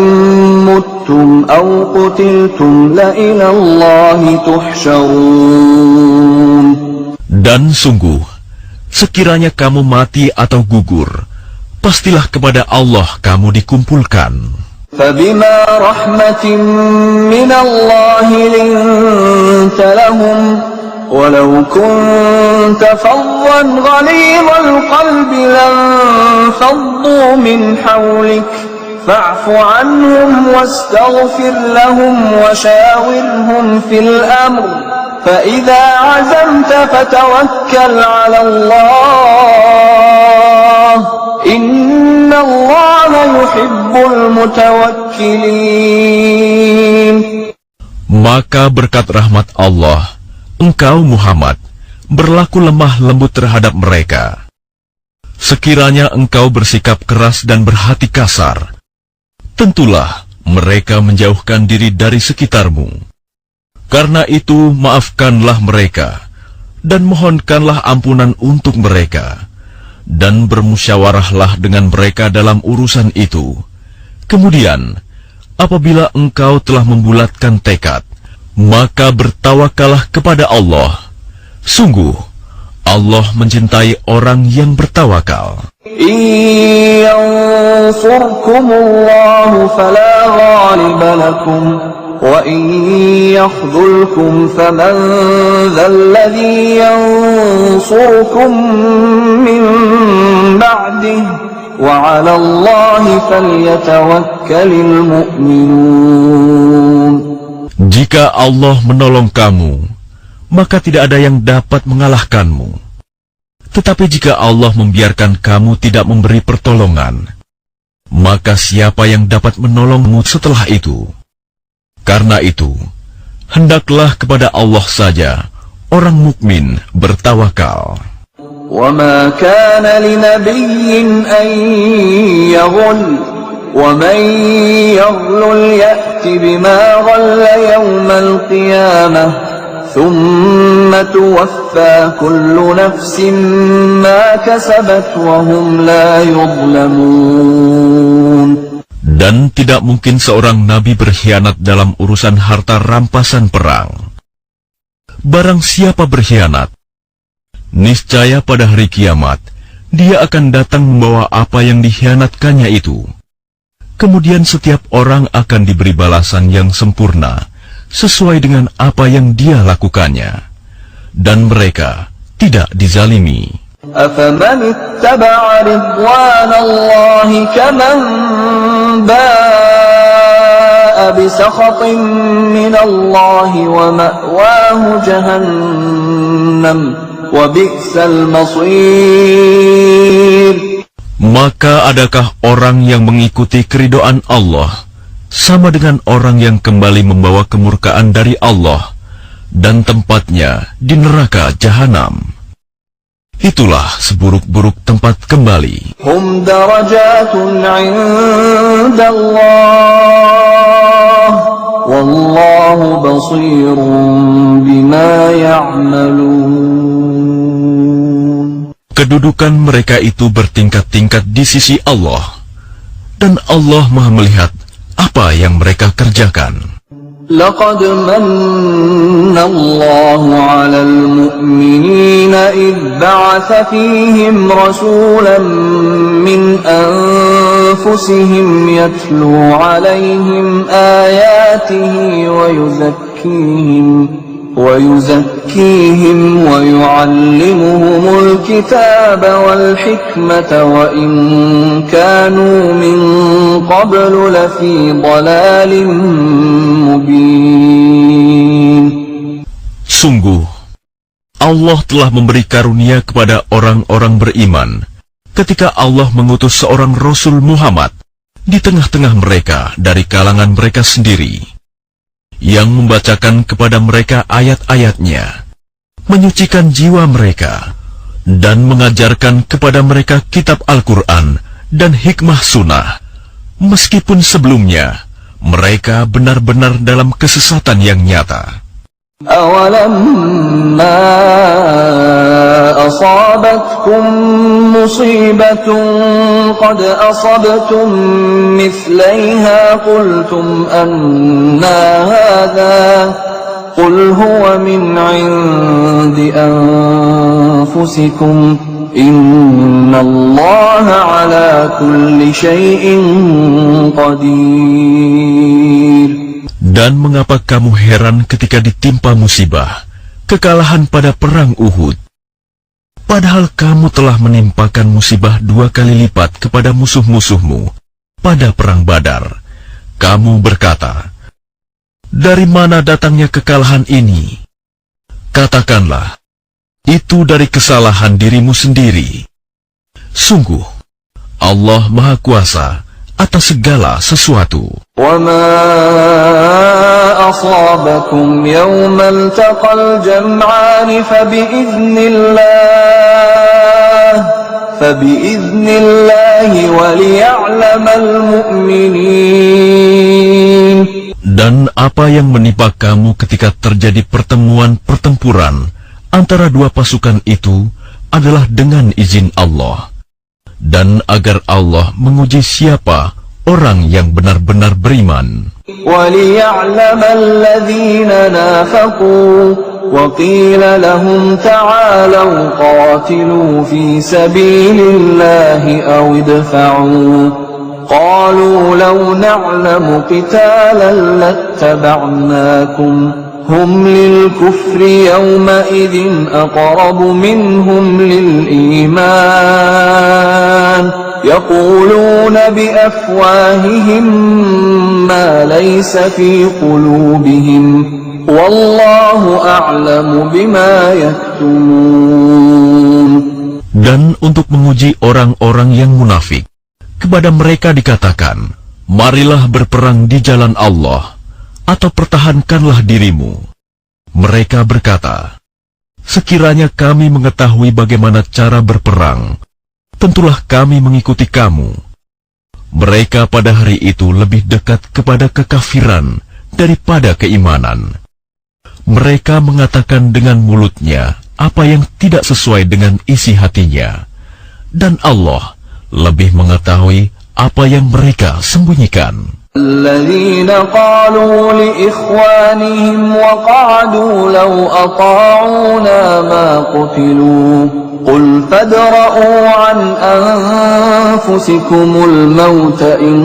A: مُتُّمْ أَوْ قُتِلْتُمْ لَإِلَى اللَّهِ تُحْشَرُونَ. Dan
B: sungguh, sekiranya kamu mati atau gugur, pastilah kepada Allah kamu dikumpulkan.
A: فَبِمَا رَحْمَةٍ مِّنَ اللَّهِ لِنتَ لَهُمْ وَلَوْ كُنتَ فَظًّا غَلِيظَ الْقَلْبِ لَانفَضُّوا مِنْ حَوْلِكَ فَاعْفُ عَنْهُمْ وَاسْتَغْفِرْ لَهُمْ وَشَاوِرْهُمْ فِي الْأَمْرِ فَإِذَا عَزَمْتَ فَتَوَكَّلْ عَلَى اللَّهِ إِنَّ اللَّهَ يُحِبُّ الْمُتَوَكِّلِينَ.
B: Maka berkat rahmat Allah, engkau Muhammad berlaku lemah lembut terhadap mereka. Sekiranya engkau bersikap keras dan berhati kasar, tentulah mereka menjauhkan diri dari sekitarmu. Karena itu maafkanlah mereka dan mohonkanlah ampunan untuk mereka, dan bermusyawarahlah dengan mereka dalam urusan itu. Kemudian, apabila engkau telah membulatkan tekad, maka bertawakallah kepada Allah. Sungguh, Allah mencintai orang yang bertawakal.
A: إِن يَنصُرْكُمُ اللَّهُ فَلَا غَالِبَ لَكُمْ وَإِن يَخْذُلْكُمْ فَمَنْ ذَا الَّذِي يَنصُرُكُمْ مِنْ بَعْدِهِ وعلى الله فليتوكل المؤمنون.
B: Jika Allah menolong kamu, maka tidak ada yang dapat mengalahkanmu. Tetapi jika Allah membiarkan kamu tidak memberi pertolongan, maka siapa yang dapat menolongmu setelah itu? Karena itu, hendaklah kepada Allah saja orang mukmin bertawakal.
A: وَمَا كَانَ لِنَبِيٍّ أَن يَغُلَّ وَمَن يَغْلُلْ يَأْتِ بِمَا غَلَّ يَوْمَ الْقِيَامَةِ ثُمَّ تُوَفَّى كُلُّ نَفْسٍ مَا كَسَبَتْ وَهُمْ لَا يُظْلَمُونَ.
B: Dan tidak mungkin seorang nabi berkhianat dalam urusan harta rampasan perang. Barang siapa berkhianat, niscaya pada hari kiamat, dia akan datang membawa apa yang dikhianatkannya itu. Kemudian setiap orang akan diberi balasan yang sempurna, sesuai dengan apa yang dia lakukannya. Dan mereka tidak dizalimi.
A: أَفَمَنِ اتَّبَعَ رِضْوَانَ اللَّهِ كَمَنْ بَاءَ بِسَخَطٍ مِّنَ اللَّهِ وَمَأْوَاهُ جَهَنَّمُ وَبِئْسَ الْمَصِيرُ.
B: Maka adakah orang yang mengikuti keridhaan Allah sama dengan orang yang kembali membawa kemurkaan dari Allah dan tempatnya di neraka jahanam? Itulah seburuk-buruk tempat kembali.
A: Hum darajatun 'inda Allah, wallahu basirun bima ya'malun.
B: Kedudukan mereka itu bertingkat-tingkat di sisi Allah, dan Allah Maha melihat apa yang mereka kerjakan.
A: لقد من الله على المؤمنين إذ بعث فيهم رسولا من أنفسهم يتلو عليهم آياته ويزكيهم ويعلمهم الكتاب والحكمة وإن كانوا من قبل لفي ضلال مبين.
B: Sungguh, Allah telah memberi karunia kepada orang-orang beriman ketika Allah mengutus seorang Rasul Muhammad di tengah-tengah mereka dari kalangan mereka sendiri, yang membacakan kepada mereka ayat-ayatnya, menyucikan jiwa mereka, dan mengajarkan kepada mereka kitab Al-Quran dan hikmah sunnah, meskipun sebelumnya mereka benar-benar dalam kesesatan yang nyata.
A: أَوَلَمَّا أَصَابَتْكُم مُّصِيبَةٌ قَدْ أَصَبْتُم مِّثْلَيْهَا قُلْتُمْ أَنَّىٰ هَٰذَا قُلْ هُوَ مِنْ عِندِ أَنفُسِكُمْ إِنَّ اللَّهَ عَلَىٰ كُلِّ شَيْءٍ قَدِيرٌ.
B: Dan mengapa kamu heran ketika ditimpa musibah, kekalahan pada perang Uhud? Padahal kamu telah menimpakan musibah 2 kali lipat kepada musuh-musuhmu pada perang Badar. Kamu berkata, dari mana datangnya kekalahan ini? Katakanlah, itu dari kesalahan dirimu sendiri. Sungguh, Allah Maha Kuasa atas segala sesuatu.
A: وَمَا أَصَابَكُمْ يَوْمَ الْتَقَى الْجَمْعَانِ فَبِإِذْنِ اللَّهِ وَلِيَعْلَمَ الْمُؤْمِنِينَ.
B: Dan apa yang menimpa kamu ketika terjadi pertemuan pertempuran antara dua pasukan itu adalah dengan izin Allah, dan agar Allah menguji siapa orang yang benar-benar beriman.
A: وَلِيَعْلَمَ الَّذِينَ نَافَقُوا وَقِيلَ لَهُمْ تَعَالَوْا قَاتِلُوا فِي سَبِيلِ اللَّهِ أَوِ ادْفَعُوا قَالُوا لَوْ نَعْلَمُ قِتَالًا لَاتَّبَعْنَاكُمْ هُمْ لِلْكُفْرِ يَوْمَئِذٍ أَقْرَبُ مِنْهُمْ لِلْإِيمَانِ يقولون بأفواههم ما ليس في قلوبهم والله أعلم بما يكتمون.
B: Dan untuk menguji orang-orang yang munafik, kepada mereka dikatakan, marilah berperang di jalan Allah, atau pertahankanlah dirimu. Mereka berkata, sekiranya kami mengetahui bagaimana cara berperang, tentulah kami mengikuti kamu. Mereka pada hari itu lebih dekat kepada kekafiran daripada keimanan. Mereka mengatakan dengan mulutnya apa yang tidak sesuai dengan isi hatinya, dan Allah lebih mengetahui apa yang mereka sembunyikan.
A: الذين قالوا لإخوانهم وقعدوا لو أطاعونا ما قتلوا قل فادرءوا عن أنفسكم الموت إن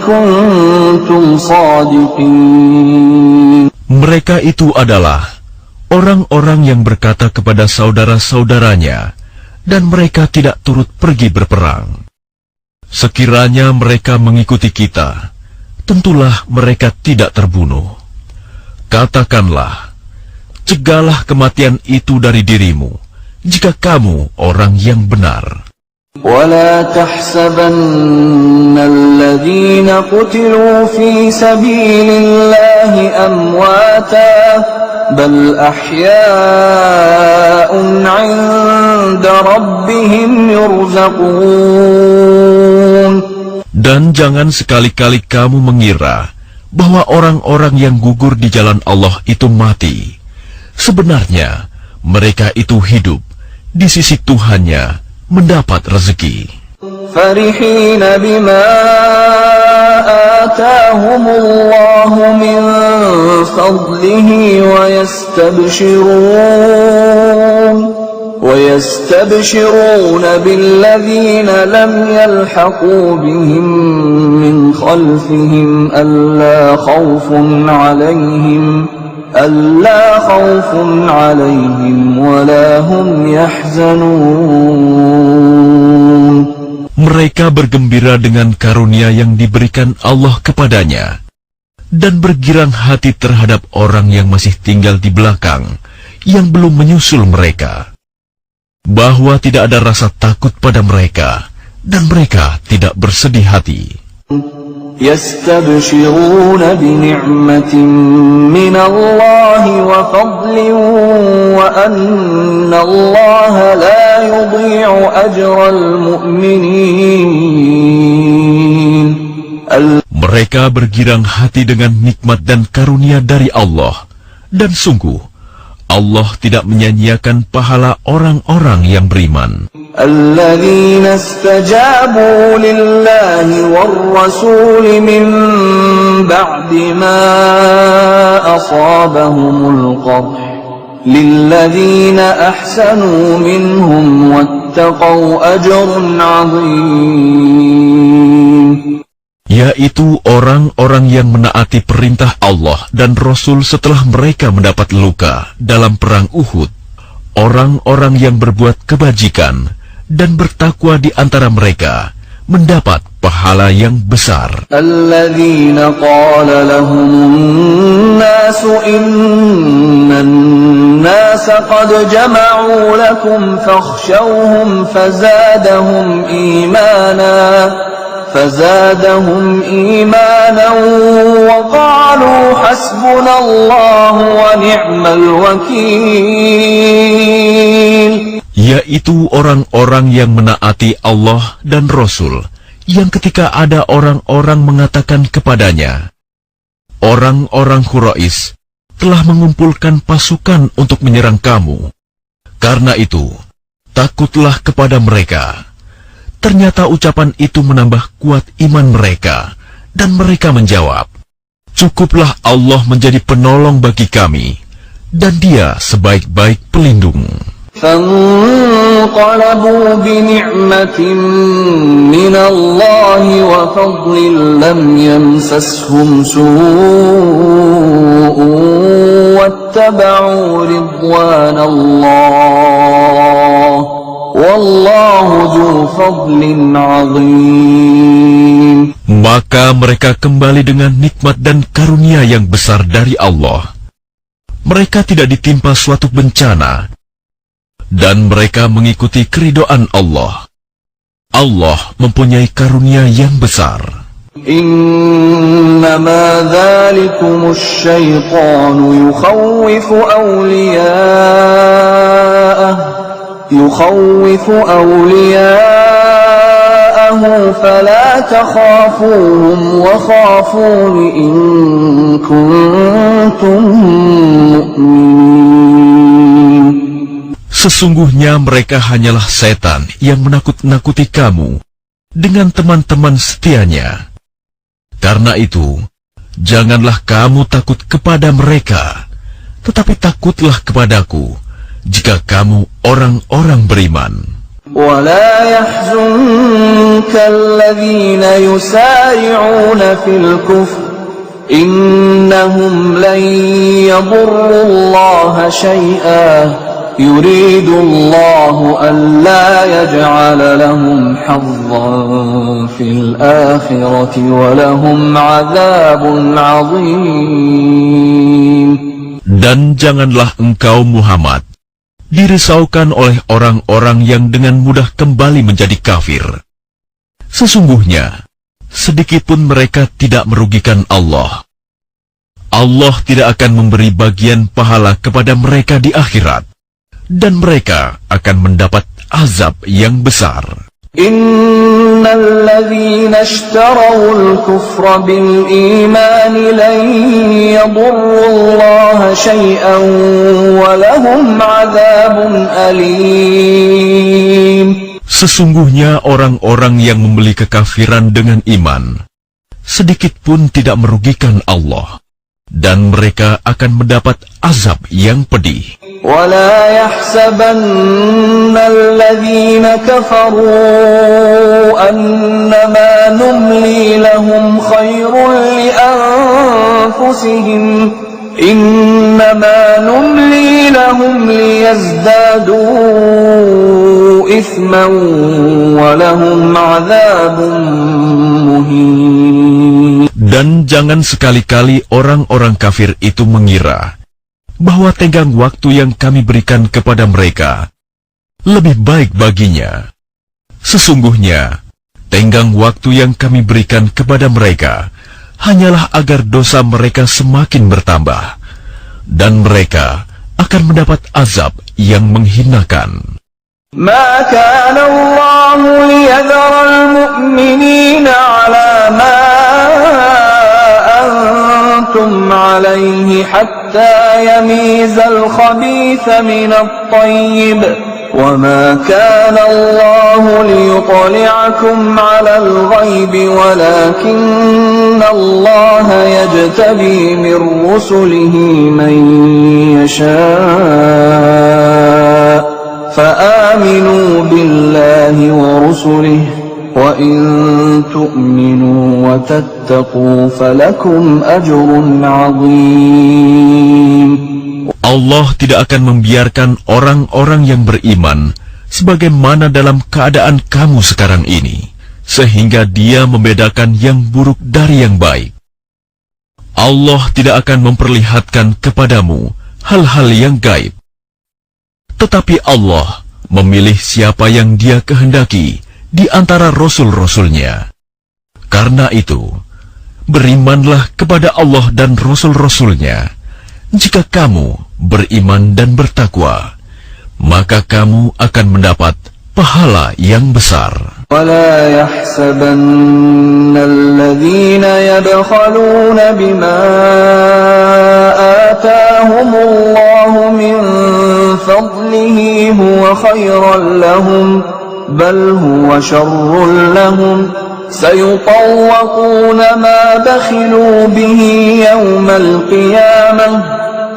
A: كنتم صادقين.
B: Mereka itu adalah orang-orang yang berkata kepada saudara-saudaranya, dan mereka tidak turut pergi berperang. Sekiranya mereka mengikuti kita, tentulah mereka tidak terbunuh. Katakanlah, cegahlah kematian itu dari dirimu, jika kamu orang yang benar.
A: ولا تحسبن الذين قتلوا في سبيل الله أمواتا بل أحياء عند ربهم يرزقون.
B: Dan jangan sekali-kali kamu mengira bahwa orang-orang yang gugur di jalan Allah itu mati. Sebenarnya mereka itu hidup di sisi Tuhannya, mendapat rezeki.
A: فرحين بما آتاهم الله من فضله ويستبشرون بالذين لم يلحقوا بهم من خلفهم ألا خوف عليهم ولا هم يحزنون.
B: Mereka bergembira dengan karunia yang diberikan Allah kepadanya, dan bergirang hati terhadap orang yang masih tinggal di belakang, yang belum menyusul mereka, bahwa tidak ada rasa takut pada mereka, dan mereka tidak bersedih hati.
A: يستبشرون بنعمة من الله وفضل وأن الله لا يضيع أجر المؤمنين.
B: Mereka bergirang hati dengan nikmat dan karunia dari Allah, dan sungguh Allah tidak menyanyiakan pahala orang-orang yang beriman.
A: الذين استجابوا لله والرسول من بعد ما أصابهم القرح للذين أحسنوا منهم واتقوا أجر عظيم.
B: Yaitu orang-orang yang menaati perintah Allah dan Rasul setelah mereka mendapat luka dalam perang Uhud. Orang-orang yang berbuat kebajikan dan bertakwa di antara mereka mendapat pahala yang besar.
A: Alladzina qala lahum an-nasu innan nasa qad jama'u lakum fakhshawhum فزادهم إيمانا وقالوا حسبنا الله ونعم الوكيل.
B: Yaitu orang-orang yang menaati Allah dan Rasul, yang ketika ada orang-orang mengatakan kepadanya, orang-orang Quraisy telah mengumpulkan pasukan untuk menyerang kamu. Karena itu, takutlah kepada mereka. Ternyata ucapan itu menambah kuat iman mereka, dan mereka menjawab, cukuplah Allah menjadi penolong bagi kami, dan Dia sebaik-baik pelindung.
A: فانقلبوا بنعمة من الله وفضل لم يمسسهم سوء واتبعوا رضوان الله والله ذو فضل عظيم.
B: Maka mereka kembali dengan nikmat dan karunia yang besar dari Allah. Mereka tidak ditimpa suatu bencana, dan mereka mengikuti keridhaan Allah. Allah mempunyai karunia yang besar.
A: إنما ذلكم الشيطان يخوف أولياءه فلا تخافوهم وخافون إن كنتم مؤمنين.
B: Sesungguhnya mereka hanyalah setan yang menakut-nakuti kamu dengan teman-teman setianya. Karena itu, janganlah kamu takut kepada mereka, tetapi takutlah kepadaku jika kamu orang-orang beriman.
A: ولا يحزنك الذين يسارعون في الكفر إنهم لن يضروا الله شيئا يريد الله ألا يجعل لهم حظا في الآخرة ولهم عذاب عظيم.
B: Dan janganlah engkau Muhammad dirisaukan oleh orang-orang yang dengan mudah kembali menjadi kafir. Sesungguhnya, sedikitpun mereka tidak merugikan Allah. Allah tidak akan memberi bagian pahala kepada mereka di akhirat, dan mereka akan mendapat azab yang besar.
A: Innal ladzina ishtarawul kufra bil iman lan yadurrullaha syai'an wa lahum 'adzabun alim.
B: Sesungguhnya orang-orang yang membeli kekafiran dengan iman sedikit pun tidak merugikan Allah, dan mereka akan mendapat azab yang pedih.
A: ولا يحسبن الذين كفروا أنما نملي لهم خير لأنفسهم إنما نملي لهم ليزدادوا إثما ولهم عذاب مهين.
B: Dan jangan sekali-kali orang-orang kafir itu mengira bahwa tenggang waktu yang kami berikan kepada mereka lebih baik baginya. Sesungguhnya, tenggang waktu yang kami berikan kepada mereka hanyalah agar dosa mereka semakin bertambah, dan mereka akan mendapat azab yang menghinakan.
A: ما كان الله ليذر المؤمنين على ما أنتم عليه حتى يميز الخبيث من الطيب وما كان الله ليطلعكم على الغيب ولكن الله يجتبي من رسله من يشاء فآمنوا بالله ورسله وإن تؤمنوا وتتقوا فلكم أجر عظيم.
B: Allah tidak akan membiarkan orang-orang yang beriman sebagaimana dalam keadaan kamu sekarang ini, sehingga Dia membedakan yang buruk dari yang baik. Allah tidak akan memperlihatkan kepadamu hal-hal yang gaib, tetapi Allah memilih siapa yang Dia kehendaki di antara rasul-rasulnya. Karena itu, berimanlah kepada Allah dan rasul-rasulnya. Jika kamu beriman dan bertakwa, maka kamu akan mendapat pahala yang besar.
A: ولا يحسبن الذين يبخلون بما آتاهم الله من فضله هو خيرا لهم بل هو شر لهم سيطوقون ما بخلوا به يوم القيامة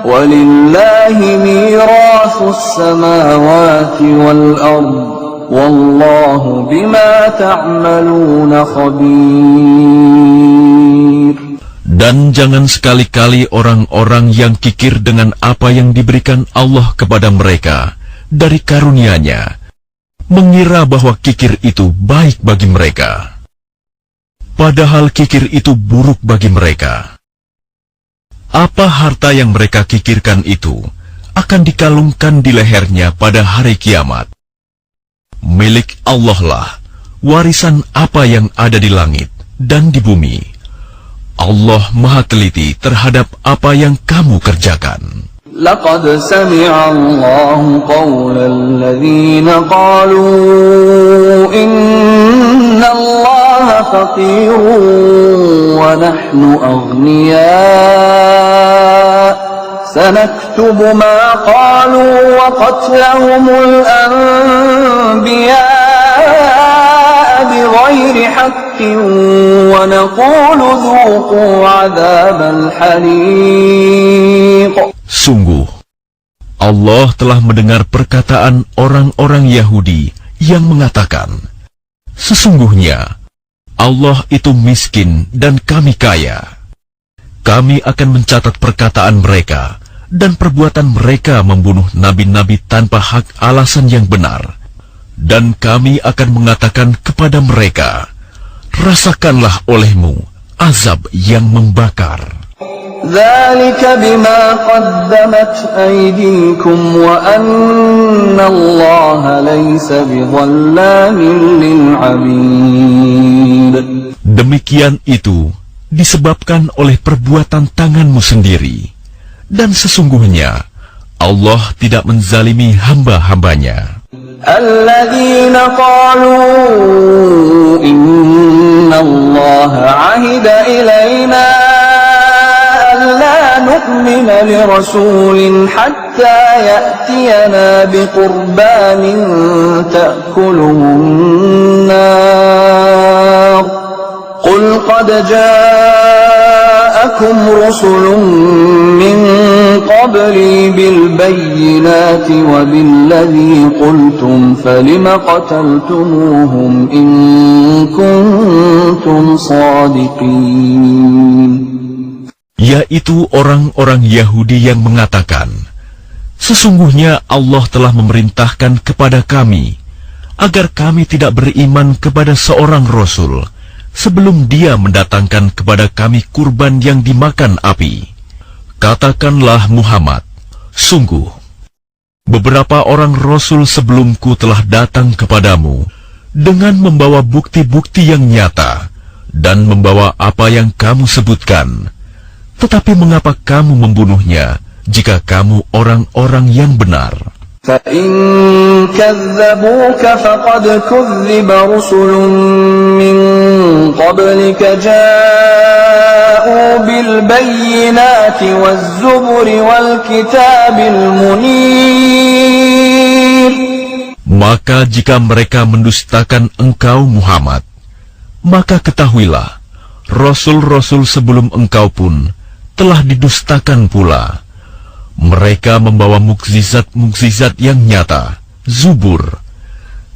A: ولله ميراث السماوات والأرض Wallahu bima ta'maluna khabir.
B: Dan jangan sekali-kali orang-orang yang kikir dengan apa yang diberikan Allah kepada mereka dari karunia-Nya mengira bahwa kikir itu baik bagi mereka. Padahal kikir itu buruk bagi mereka. Apa harta yang mereka kikirkan itu akan dikalungkan di lehernya pada hari kiamat. Milik Allah lah warisan apa yang ada di langit dan di bumi. Allah Maha Teliti terhadap apa yang kamu kerjakan.
A: لقد سمع الله قول الذين قالوا إن الله فقير ونحن أغنياء سنكتب ما قالوا وقتلهم الأنبياء بغير حق ونقول ذوقوا عذاب الحريق.
B: Sungguh, Allah telah mendengar perkataan orang-orang Yahudi yang mengatakan, sesungguhnya Allah itu miskin dan kami kaya. Kami akan mencatat perkataan mereka dan perbuatan mereka membunuh nabi-nabi tanpa hak alasan yang benar. Dan kami akan mengatakan kepada mereka, rasakanlah olehmu azab yang membakar.
A: ذلك بما قدمت أيديكم وأن الله ليس بظلام للعبيد.
B: Demikian itu disebabkan oleh perbuatan tanganmu sendiri, dan sesungguhnya Allah tidak menzalimi hamba-hambanya.
A: الذين قالوا إن الله عهد إلينا ألا نؤمن لرسول حتى يأتينا بقربان تأكله النار قل قد جاءكم رسل من قبلي بالبينات وبالذي قلتم فلم قتلتموهم إن كنتم صادقين.
B: Yaitu orang-orang Yahudi yang mengatakan, sesungguhnya Allah telah memerintahkan kepada kami agar kami tidak beriman kepada seorang Rasul sebelum dia mendatangkan kepada kami kurban yang dimakan api. Katakanlah Muhammad, sungguh, beberapa orang Rasul sebelumku telah datang kepadamu dengan membawa bukti-bukti yang nyata dan membawa apa yang kamu sebutkan. Tetapi mengapa kamu membunuhnya jika kamu orang-orang yang benar?
A: فَإِن كَذَّبُوكَ فَقَدْ كُذِّبَ رُسُلٌ مِّن قَبْلِكَ جَاءُوا بِالْبَيِّنَاتِ وَالزُّبُرِ وَالْكِتَابِ الْمُنِيرِ.
B: Maka jika mereka mendustakan engkau Muhammad, maka ketahuilah, Rasul-Rasul sebelum engkau pun telah didustakan pula. Mereka membawa mukjizat-mukjizat yang nyata, Zubur,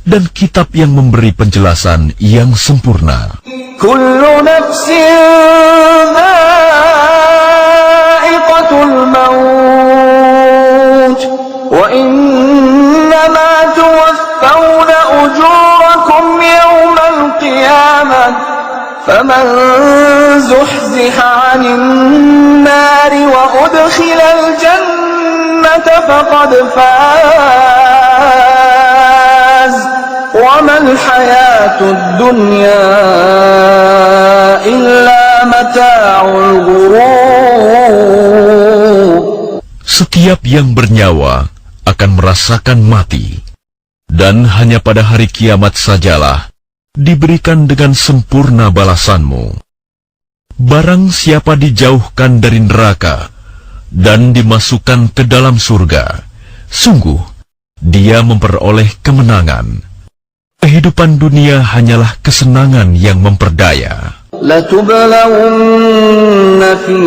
B: dan kitab yang memberi penjelasan yang sempurna.
A: Kullu nafsin dha'iqatul maut wa innama tuwaffawna ujurakum yawmal qiyamah faman zuhziha 'anil nari wa udkhilal jannata faqad faz wa mal hayatud dunya illa mata'ul ghurur.
B: Setiap yang bernyawa akan merasakan mati, dan hanya pada hari kiamat sajalah diberikan dengan sempurna balasanmu. Barang siapa dijauhkan dari neraka dan dimasukkan ke dalam surga, sungguh dia memperoleh kemenangan. Kehidupan dunia hanyalah kesenangan yang memperdaya.
A: لَتُبْلَوُنَّ فِي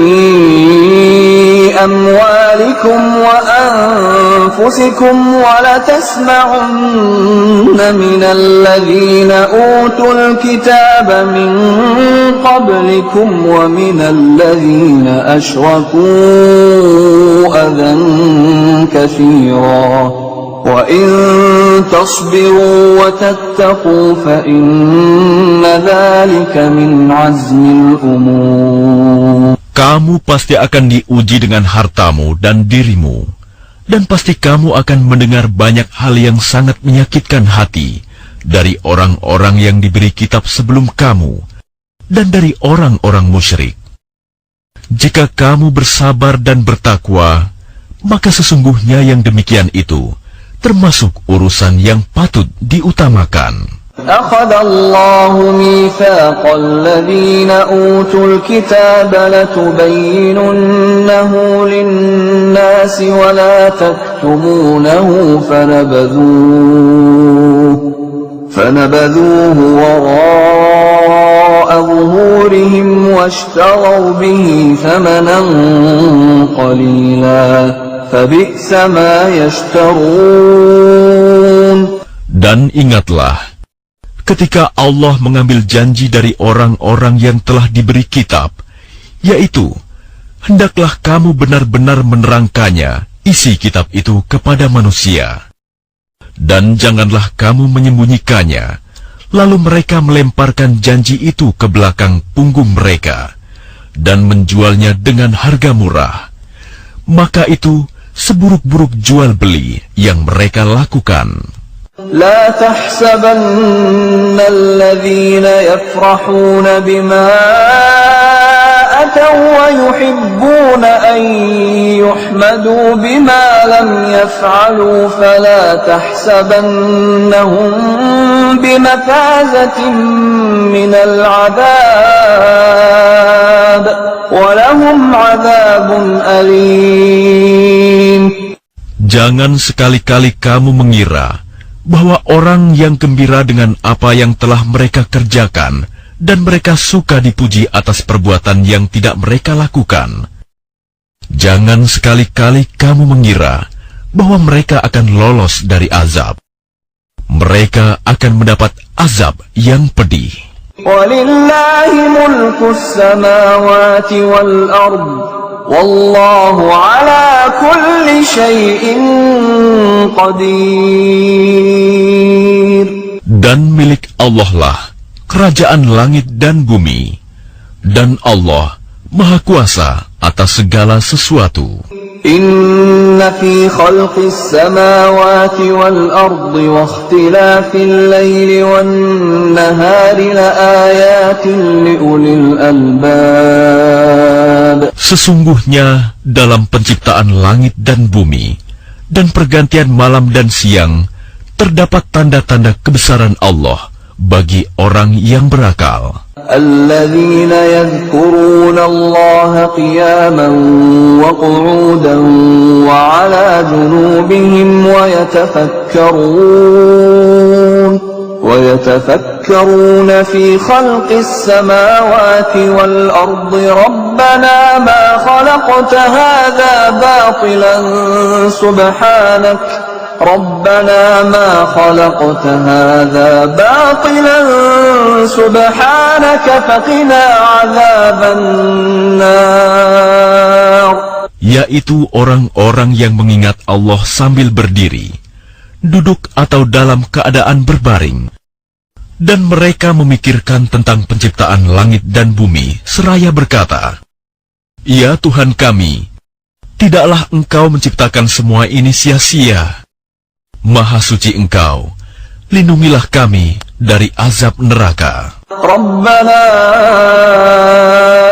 A: أَمْوَالِكُمْ وَأَنفُسِكُمْ وَلَتَسْمَعُنَّ مِنَ الَّذِينَ أُوتُوا الْكِتَابَ مِنْ قَبْلِكُمْ وَمِنَ الَّذِينَ أَشْرَكُوا أَذًى كَثِيرًا وَإِن تَصْبِرُوا وَتَتَّقُوا فَإِنَّ ذَلِكَ مِنْ عَزْمِ الْأُمُورِ.
B: Kamu pasti akan diuji dengan hartamu dan dirimu, dan pasti kamu akan mendengar banyak hal yang sangat menyakitkan hati dari orang-orang yang diberi kitab sebelum kamu, dan dari orang-orang musyrik. Jika kamu bersabar dan bertakwa, maka sesungguhnya yang demikian itu termasuk urusan yang patut diutamakan.
A: أخذ الله ميثاق الذين أوتوا الكتاب لتبيننه للناس ولا تكتمونه فنبذوه وراء ظهورهم واشتروا به ثمنا قليلا فبئس ما يشترون.
B: Dan ingatlah, ketika Allah mengambil janji dari orang-orang yang telah diberi kitab, yaitu, hendaklah kamu benar-benar menerangkannya, isi kitab itu kepada manusia. Dan janganlah kamu menyembunyikannya, lalu mereka melemparkan janji itu ke belakang punggung mereka, dan menjualnya dengan harga murah. Maka itu seburuk-buruk jual beli yang mereka lakukan.
A: لا تحسبن الذين يفرحون بما أتوا ويحبون أن يحمدوا بما لم يفعلوا فلا تحسبنهم بمفازة من العذاب ولهم عذاب أليم.
B: Jangan sekali-kali kamu mengira bahwa orang yang gembira dengan apa yang telah mereka kerjakan dan mereka suka dipuji atas perbuatan yang tidak mereka lakukan. Jangan sekali-kali kamu mengira bahwa mereka akan lolos dari azab. Mereka akan mendapat azab yang pedih.
A: وَلِلَّهِ مُلْكُ السَّمَاوَاتِ وَالْأَرْضِ وَاللَّهُ عَلَى كُلِّ شَيْءٍ قَدِيرٌ.
B: Dan milik Allah lah kerajaan langit dan bumi, dan Allah Maha Kuasa atas segala sesuatu.
A: إِنَّ فِي خَلْقِ السَّمَاوَاتِ وَالْأَرْضِ وَاخْتِلَافِ اللَّيْلِ وَالنَّهَارِ لَآيَاتٍ لِأُولِي الْأَلْبَابِ.
B: Sesungguhnya dalam penciptaan langit dan bumi dan pergantian malam dan siang terdapat tanda-tanda kebesaran Allah bagi orang yang berakal.
A: الذين يذكرون الله قياما وقعودا وعلى جنوبهم ويتفكرون في خلق السماوات والأرض ربنا ما خلقت هذا باطلا سبحانك ربنا ما خلقت هذا باطلا سبحانك فقنا عذاب النار.
B: Yaitu orang-orang yang mengingat Allah sambil berdiri, duduk atau dalam keadaan berbaring. Dan mereka memikirkan tentang penciptaan langit dan bumi seraya berkata, "Ya Tuhan kami, tidaklah Engkau menciptakan semua ini sia-sia. Maha suci Engkau, lindungilah kami dari azab neraka."
A: Rabbana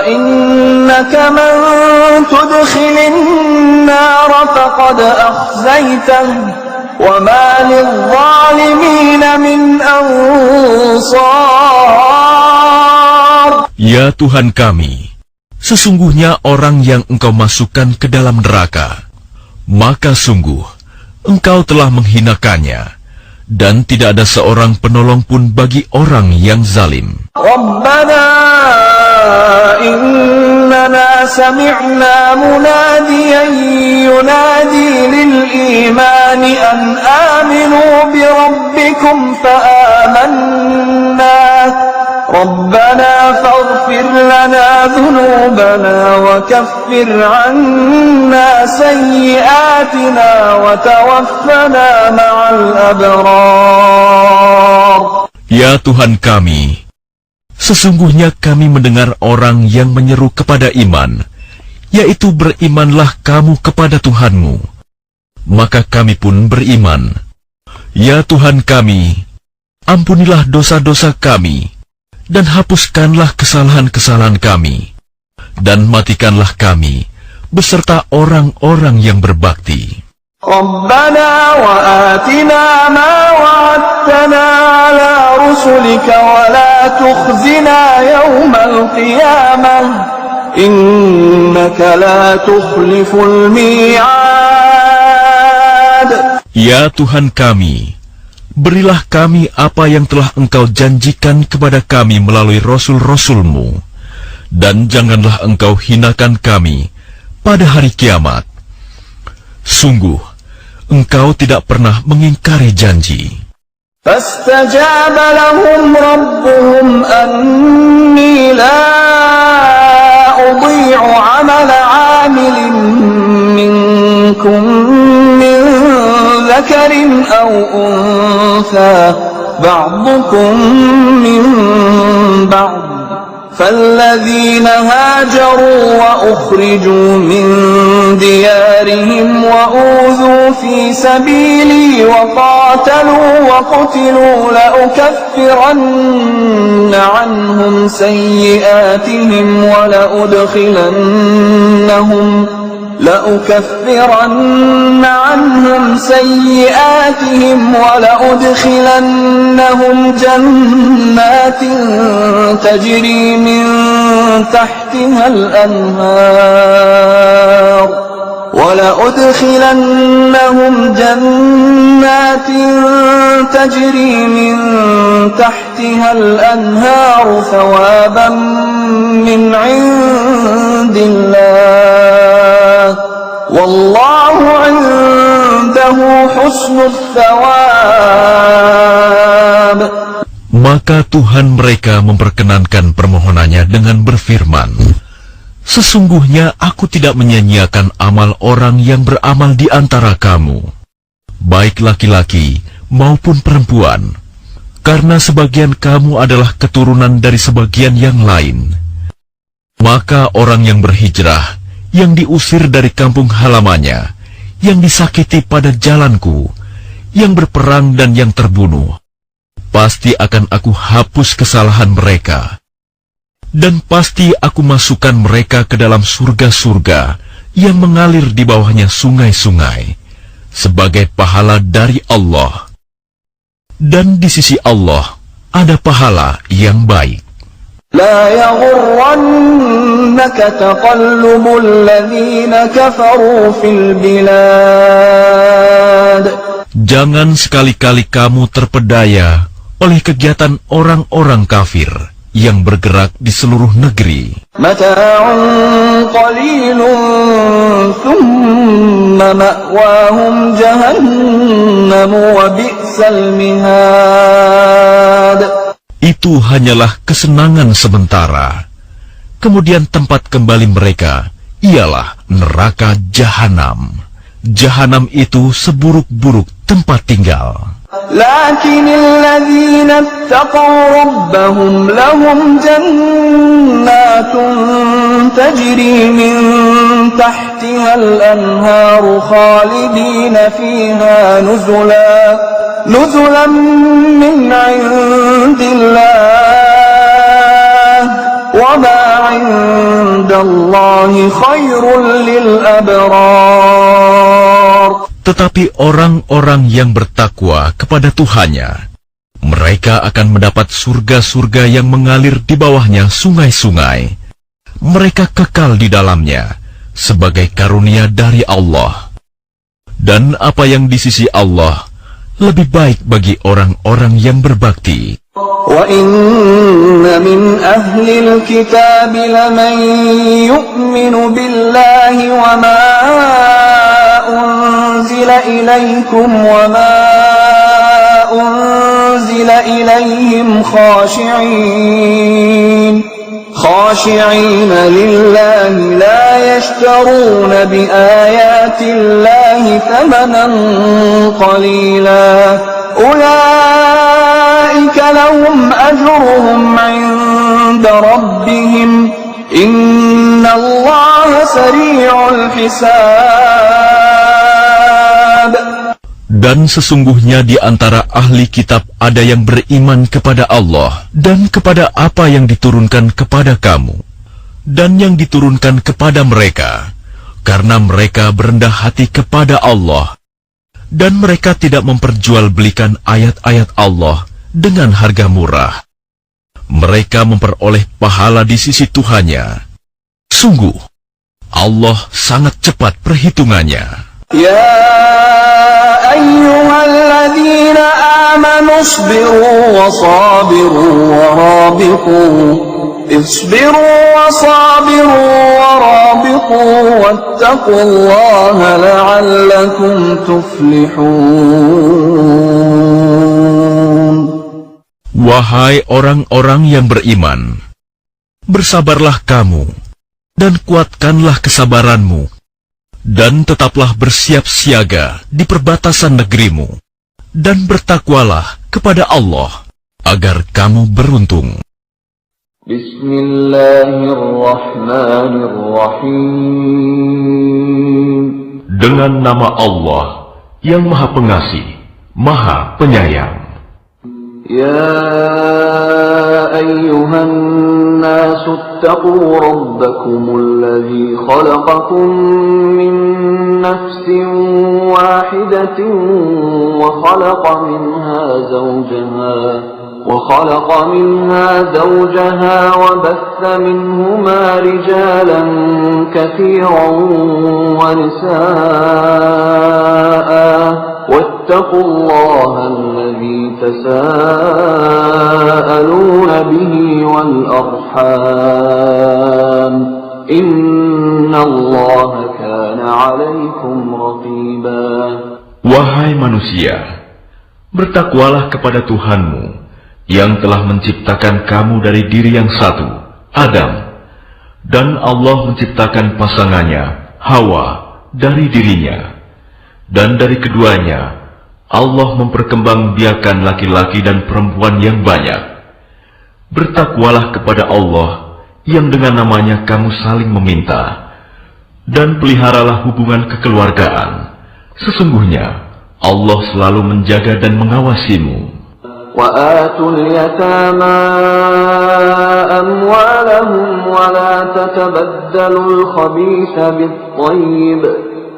A: innaka man tudkhilin nar faqad akhzaytah wa ma lil-zalimin min ansar.
B: Ya Tuhan kami, sesungguhnya orang yang Engkau masukkan ke dalam neraka, maka sungguh Engkau telah menghinakannya, dan tidak ada seorang penolong pun bagi orang yang zalim.
A: Rabbana innana sami'na munadiyan yunadi lil-imani an aminu bi rabbikum fa amanna ربنا فاغفر لنا ذنوبنا وكفر عنا سيئاتنا وتوفنا مع الأبرار.
B: Ya Tuhan kami, sesungguhnya kami mendengar orang yang menyeru kepada iman, yaitu berimanlah kamu kepada Tuhanmu. Maka kami pun beriman. Ya Tuhan kami, ampunilah dosa-dosa kami, dan hapuskanlah kesalahan-kesalahan kami, dan matikanlah kami beserta orang-orang yang berbakti.
A: ربنا وآتنا ما وعدتنا على رسلك ولا تخزنا يوم القيامة إنك لا تخلف الميعاد.
B: Ya Tuhan kami, berilah kami apa yang telah Engkau janjikan kepada kami melalui Rasul-Rasul-Mu, dan janganlah Engkau hinakan kami pada hari kiamat. Sungguh, Engkau tidak pernah mengingkari janji.
A: فاستجاب لهم ربهم أني لا أضيع عمل عامل منكم من ذكر أو أنثى بعضكم من بعض فالذين هاجروا وأخرجوا من ديارهم وأوذوا في سبيلي وقاتلوا وقتلوا لأكفرن عنهم سيئاتهم ولأدخلنهم جنات تجري من تحتها الأنهار ثوابا من عند الله والله عنده حسن الثواب.
B: Maka Tuhan mereka memperkenankan permohonannya dengan berfirman, sesungguhnya aku tidak menyia-nyiakan amal orang yang beramal di antara kamu, baik laki-laki maupun perempuan, karena sebagian kamu adalah keturunan dari sebagian yang lain. Maka orang yang berhijrah, yang diusir dari kampung halamannya, yang disakiti pada jalanku, yang berperang dan yang terbunuh, pasti akan aku hapus kesalahan mereka, dan pasti aku masukkan mereka ke dalam surga-surga yang mengalir di bawahnya sungai-sungai, sebagai pahala dari Allah. Dan di sisi Allah ada pahala yang baik.
A: لا يغرنك تقلب الذين كفروا في البلاد.
B: Jangan sekali-kali kamu terpedaya oleh kegiatan orang-orang kafir yang bergerak di seluruh negeri.
A: متاع قليل ثم مأواهم جهنم وبئس المهاد.
B: Itu hanyalah kesenangan sementara. Kemudian tempat kembali mereka ialah neraka Jahanam. Jahanam itu seburuk-buruk tempat tinggal.
A: لكن الذين اتقوا ربهم لهم جنات تجري من تحتها الأنهار خالدين فيها نزلا من عند الله وما عند الله خير للأبرار.
B: Tetapi orang-orang yang bertakwa kepada Tuhannya, mereka akan mendapat surga-surga yang mengalir di bawahnya sungai-sungai. Mereka kekal di dalamnya sebagai karunia dari Allah. Dan apa yang di sisi Allah lebih baik bagi orang-orang yang berbakti.
A: وَإِنَّ مِنْ أَهْلِ الْكِتَابِ لَمَنْ يُؤْمِنُ بِاللَّهِ وَمَا أُنْزِلَ إِلَيْكُمْ وَمَا أُنْزِلَ إِلَيْهِمْ خَاشِعِينَ خاشعين لله لا يشترون بآيات الله ثمنا قليلا أولئك لهم أجرهم عند ربهم إن الله سريع الحساب.
B: Dan sesungguhnya di antara ahli kitab ada yang beriman kepada Allah dan kepada apa yang diturunkan kepada kamu dan yang diturunkan kepada mereka, karena mereka berendah hati kepada Allah dan mereka tidak memperjualbelikan ayat-ayat Allah dengan harga murah. Mereka memperoleh pahala di sisi Tuhannya. Sungguh, Allah sangat cepat perhitungannya.
A: Ya ayyuhalladzina amanu isbiru wa sabiru wa rabitu isbiru wa sabiru wa rabitu wattaqullaha la'allakum tuflihun.
B: Wahai orang-orang yang beriman, bersabarlah kamu dan kuatkanlah kesabaranmu, dan tetaplah bersiap siaga di perbatasan negerimu, dan bertakwalah kepada Allah, agar kamu beruntung.
A: Bismillahirrahmanirrahim.
B: Dengan nama Allah yang Maha Pengasih, Maha Penyayang.
A: يا أيها الناس اتقوا ربكم الذي خلقكم من نفس واحدة وخلق منها زوجها وبث منهما رجالا كثيرا ونساء واتقوا الله الذي تساءلون به والأرحام إن الله كان عليكم رقيبا.
B: Wahai manusia, bertakwalah kepada Tuhanmu yang telah menciptakan kamu dari diri yang satu, Adam, dan Allah menciptakan pasangannya, Hawa, dari dirinya. Dan dari keduanya, Allah memperkembangbiakan laki-laki dan perempuan yang banyak. Bertakwalah kepada Allah yang dengan namanya kamu saling meminta, dan peliharalah hubungan kekeluargaan. Sesungguhnya Allah selalu menjaga dan mengawasimu.
A: وآتوا اليتامى أموالهم ولا تتبدلوا الخبيث بالطيب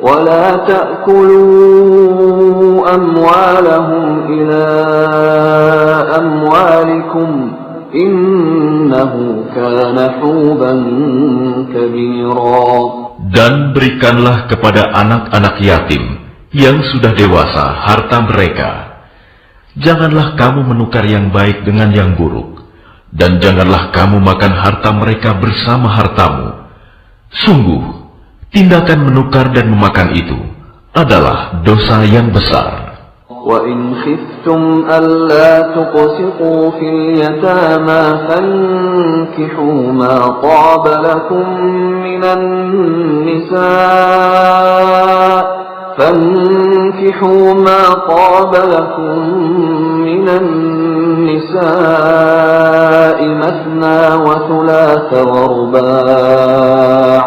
A: ولا تأكلوا أموالهم إلى أموالكم إنه كان حوبا كبيرا.
B: Dan berikanlah kepada anak-anak yatim yang sudah dewasa harta mereka. Janganlah kamu menukar yang baik dengan yang buruk, dan janganlah kamu makan harta mereka bersama hartamu. Sungguh, tindakan menukar dan memakan itu adalah dosa yang besar.
A: وَإِنْ خِفْتُمْ أَلَّا تُقْسِطُوا فِي الْيَتَامَى فَانكِحُوا مَا طَابَ لَكُم مِّنَ النِّسَاءِ مَثْنَى وَثُلَاثَ وَرُبَاعَ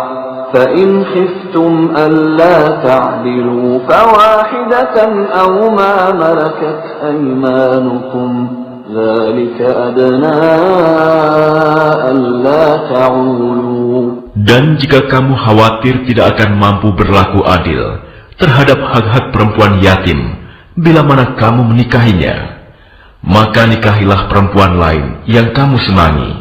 A: فَإِنْ خِفْتُمْ أَلَّا تَعْدِلُوا فَوَاحِدَةً أَوْ مَا مَلَكَتْ أَيْمَانُكُمْ ذَلِكَ أَدْنَى أَلَّا تَعُولُوا.
B: Dan jika kamu khawatir tidak akan mampu berlaku adil terhadap hak-hak perempuan yatim bila mana kamu menikahinya, maka nikahilah perempuan lain yang kamu senangi,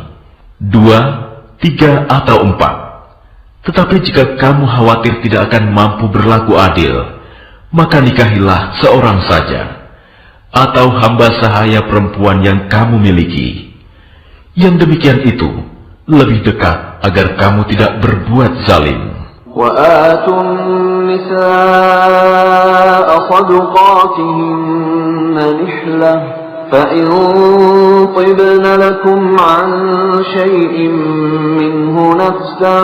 B: 2, 3, atau 4. Tetapi jika kamu khawatir tidak akan mampu berlaku adil, maka nikahilah seorang saja, atau hamba sahaya perempuan yang kamu miliki. Yang demikian itu lebih dekat agar kamu tidak berbuat zalim.
A: وَآتُوا النِّسَاءَ صَدُقَاتِهِنَّ نِحْلَةً فَإِنْ طِبْنَ لَكُمْ عَنْ شَيْءٍ مِّنْهُ نفسا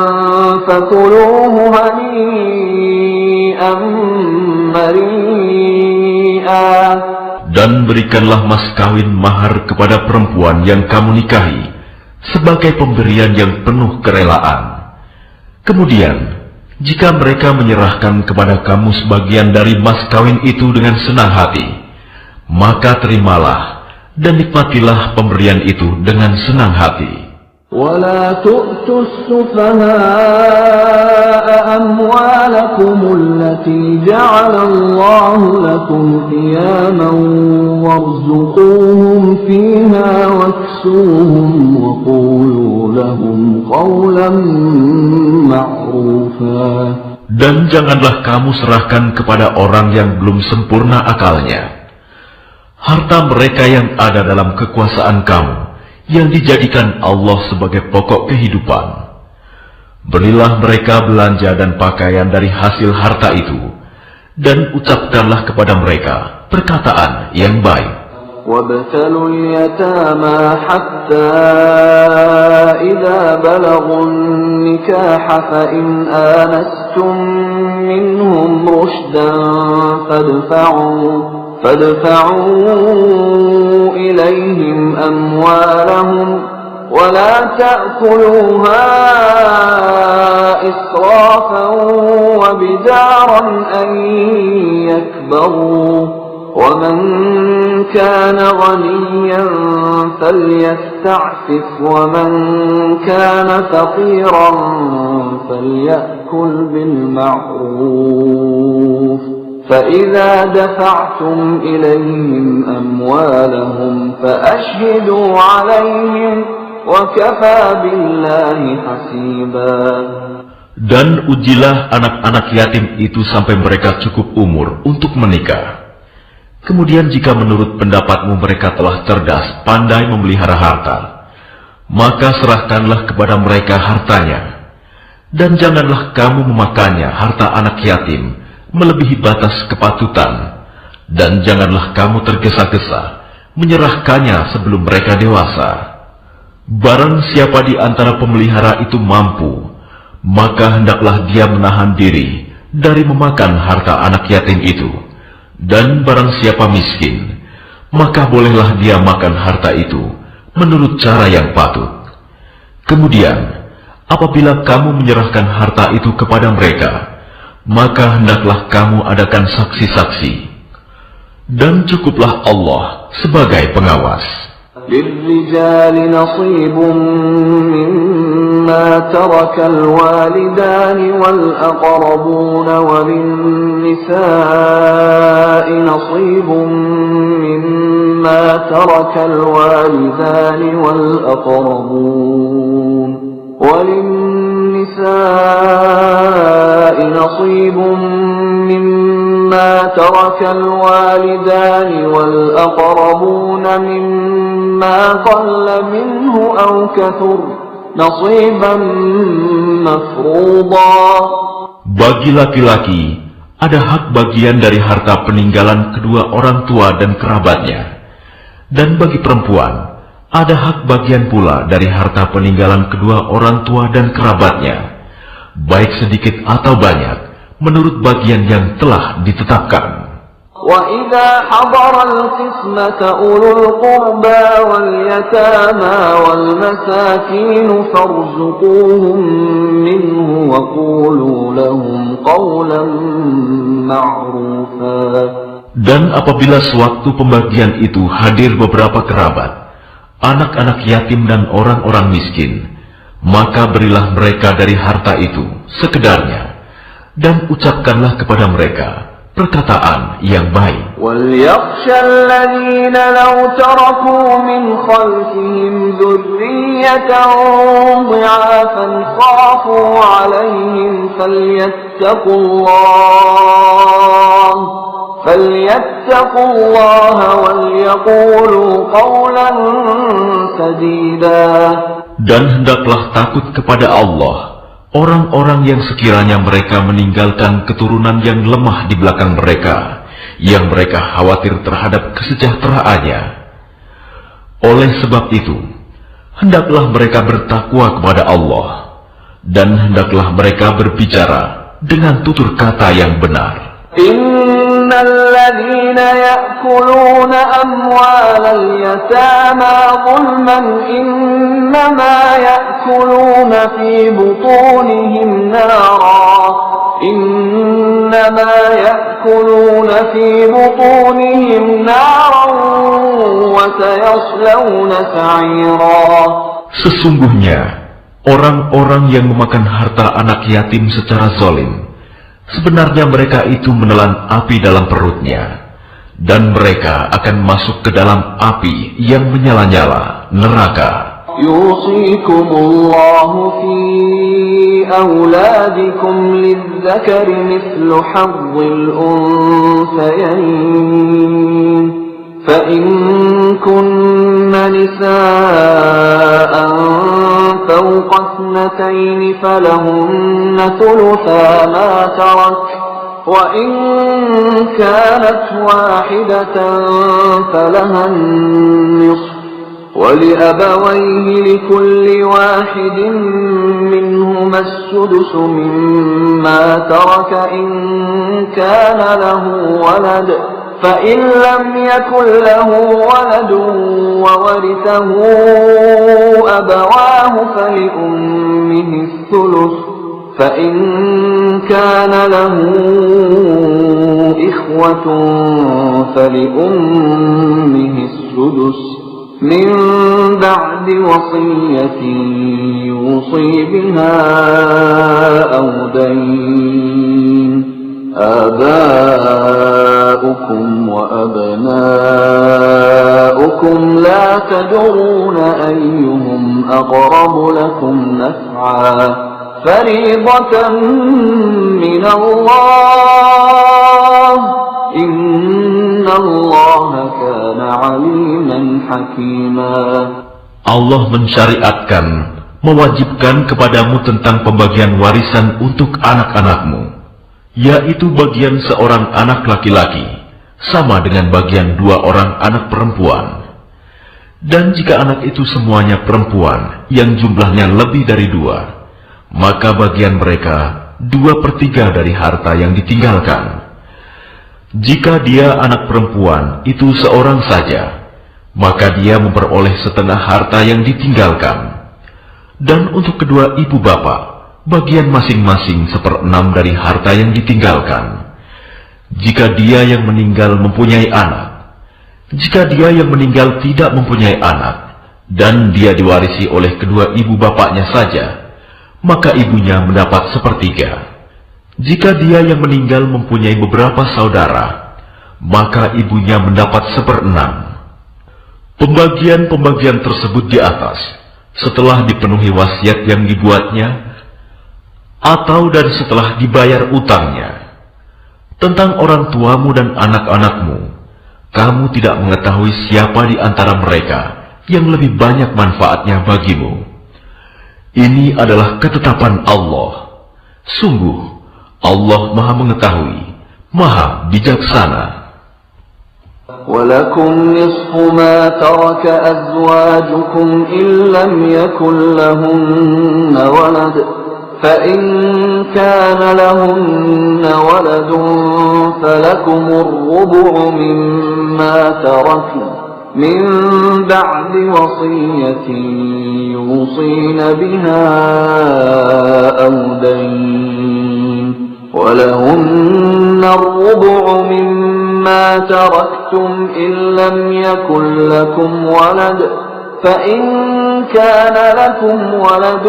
A: فكلوه هنيئا مريئا.
B: Dan berikanlah mas kawin mahar kepada perempuan yang kamu nikahi sebagai pemberian yang penuh kerelaan. Kemudian, jika mereka menyerahkan kepada kamu sebagian dari mas kawin itu dengan senang hati, maka terimalah dan nikmatilah pemberian itu dengan senang hati.
A: ولا تؤتوا السفهاء أموالكم التي جعل الله لكم قياما وارزقوهم فيها واكسوهم وقولوا لهم قولا معروفا.
B: Dan janganlah kamu serahkan kepada orang yang belum sempurna akalnya harta mereka yang ada dalam kekuasaan kamu, yang dijadikan Allah sebagai pokok kehidupan. Berilah mereka belanja dan pakaian dari hasil harta itu, dan ucapkanlah kepada mereka perkataan yang baik.
A: وَابْتَلُوا الْيَتَامَى حَتَّى إِذَا بَلَغُوا النِّكَاحَ فَإِنْ آنَسْتُمْ مِنْهُمْ رُشْدًا فادفعوا إليهم أموالهم ولا تأكلوها إسرافا وبدارا أن يكبروا ومن كان غنيا فليستعفف ومن كان فقيرا فليأكل بالمعروف فإذا دفعتم إليهم أموالهم فأشهدوا عليهم وكفى بالله حسيبا.
B: Dan ujilah anak-anak yatim itu sampai mereka cukup umur untuk menikah. Kemudian jika menurut pendapatmu mereka telah cerdas, pandai memelihara harta, maka serahkanlah kepada mereka hartanya. Dan janganlah kamu memakannya harta anak yatim melebihi batas kepatutan, dan janganlah kamu tergesa-gesa menyerahkannya sebelum mereka dewasa. Barang siapa di antara pemelihara itu mampu, maka hendaklah dia menahan diri dari memakan harta anak yatim itu. Dan barang siapa miskin, maka bolehlah dia makan harta itu menurut cara yang patut. Kemudian, apabila kamu menyerahkan harta itu kepada mereka, maka hendaklah kamu adakan saksi-saksi, dan cukuplah Allah sebagai pengawas.
A: للرجال نصيب مما ترك الوالدان والأقربون وللنساء نصيب مما ترك الوالدان والأقربون وللنساء نصيب مما ترك الوالدان والأقربون مما قل منه أو كثر نصيبا مفروضا.
B: Bagi laki-laki ada hak bagian dari harta peninggalan kedua orang tua dan kerabatnya, dan bagi perempuan ada hak bagian pula dari harta peninggalan kedua orang tua dan kerabatnya, baik sedikit atau banyak, menurut bagian yang telah ditetapkan.
A: وَإِذَا حَضَرَ الْقِسْمَةَ أُولُو الْقُرْبَى وَالْيَتَامَى وَالْمَسَاكِينُ فَارْزُقُوهُم مِّنْهُ وَقُولُوا لَهُمْ قَوْلًا مَّعْرُوفًا. Dan apabila sewaktu pembagian itu hadir beberapa kerabat, anak-anak yatim dan orang-orang miskin, maka berilah mereka dari harta itu sekedarnya, dan ucapkanlah kepada mereka perkataan yang baik. وَلْيَخْشَ الَّذِينَ لَوْ تَرَكُوا مِنْ خَلْفِهِمْ ذُرِّيَّةً ضِعَافًا خَافُوا عَلَيْهِمْ فَلْيَتَّقُوا اللَّهَ وَلْيَقُولُوا قَوْلًا سَدِيدًا.
B: Dan hendaklah takut kepada Allah orang-orang yang sekiranya mereka meninggalkan keturunan yang lemah di belakang mereka, yang mereka khawatir terhadap kesejahteraannya. Oleh sebab itu, hendaklah mereka bertakwa kepada Allah, dan hendaklah mereka berbicara dengan tutur kata yang benar.
A: Innal ladzina ya'kuluna amwalal yatama zulman innama ya'kuluna fi butunihim nara innama ya'kuluna fi butunihim naran wa sayaslawna sa'ira.
B: Sesungguhnya orang-orang yang memakan harta anak yatim secara zalim, sebenarnya mereka itu menelan api dalam perutnya, dan mereka akan masuk ke dalam api yang menyala-nyala, neraka.
A: Yusikumullahu fi awladikum lidzakari mithlu hazzil unsayayn. فإن كن نساء فوق اثنتين فلهن ثلثا ما ترك وإن كانت واحدة فلها النصف ولأبويه لكل واحد منهما السدس مما ترك إن كان له ولد فإن لم يكن له ولد وورثه أبواه فلأمه الثلث فإن كان له إخوة فلأمه السدس من بعد وصية يوصي بها أو دين. آباؤكم وأبناؤكم لا تدرون أيهم أقرب لكم نفعا فريضة من الله إن الله كان عليما حكيما.
B: Allah mensyariatkan, mewajibkan kepadamu tentang pembagian warisan untuk anak-anakmu, yaitu bagian seorang anak laki-laki sama dengan bagian dua orang anak perempuan. Dan jika anak itu semuanya perempuan yang jumlahnya lebih dari dua, maka bagian mereka 2/3 dari harta yang ditinggalkan. Jika dia anak perempuan itu seorang saja, maka dia memperoleh setengah harta yang ditinggalkan. Dan untuk kedua ibu bapak, bagian masing-masing 1/6 dari harta yang ditinggalkan. Jika dia yang meninggal mempunyai anak, jika dia yang meninggal tidak mempunyai anak, dan dia diwarisi oleh kedua ibu bapaknya saja, maka ibunya mendapat 1/3. Jika dia yang meninggal mempunyai beberapa saudara, maka ibunya mendapat 1/6. Pembagian-pembagian tersebut di atas, setelah dipenuhi wasiat yang dibuatnya, atau dan setelah dibayar utangnya. Tentang orang tuamu dan anak-anakmu, kamu tidak mengetahui siapa di antara mereka yang lebih banyak manfaatnya bagimu. Ini adalah ketetapan Allah. Sungguh, Allah Maha Mengetahui, Maha Bijaksana.
A: وَلَكُمْ نِصْفُ مَا تَرَكَ أَزْوَاجُكُمْ إِنْ لَمْ يَكُنْ لَهُنَّ وَلَدٌ فَإِنْ كَانَ لَهُنَّ وَلَدٌ فَلَكُمُ الرُّبُعُ مِمَّا تَرَكْنَ مِنْ بَعْدِ وَصِيَّةٍ يُوصِينَ بِهَا أَوْ دَيْنٍ وَلَهُنَّ الرُّبُعُ مِمَّا تَرَكْتُمْ إِنْ لَمْ يَكُنْ لَكُمْ وَلَدٌ فَإِنْ كَانَ لَكُمْ وَلَدٌ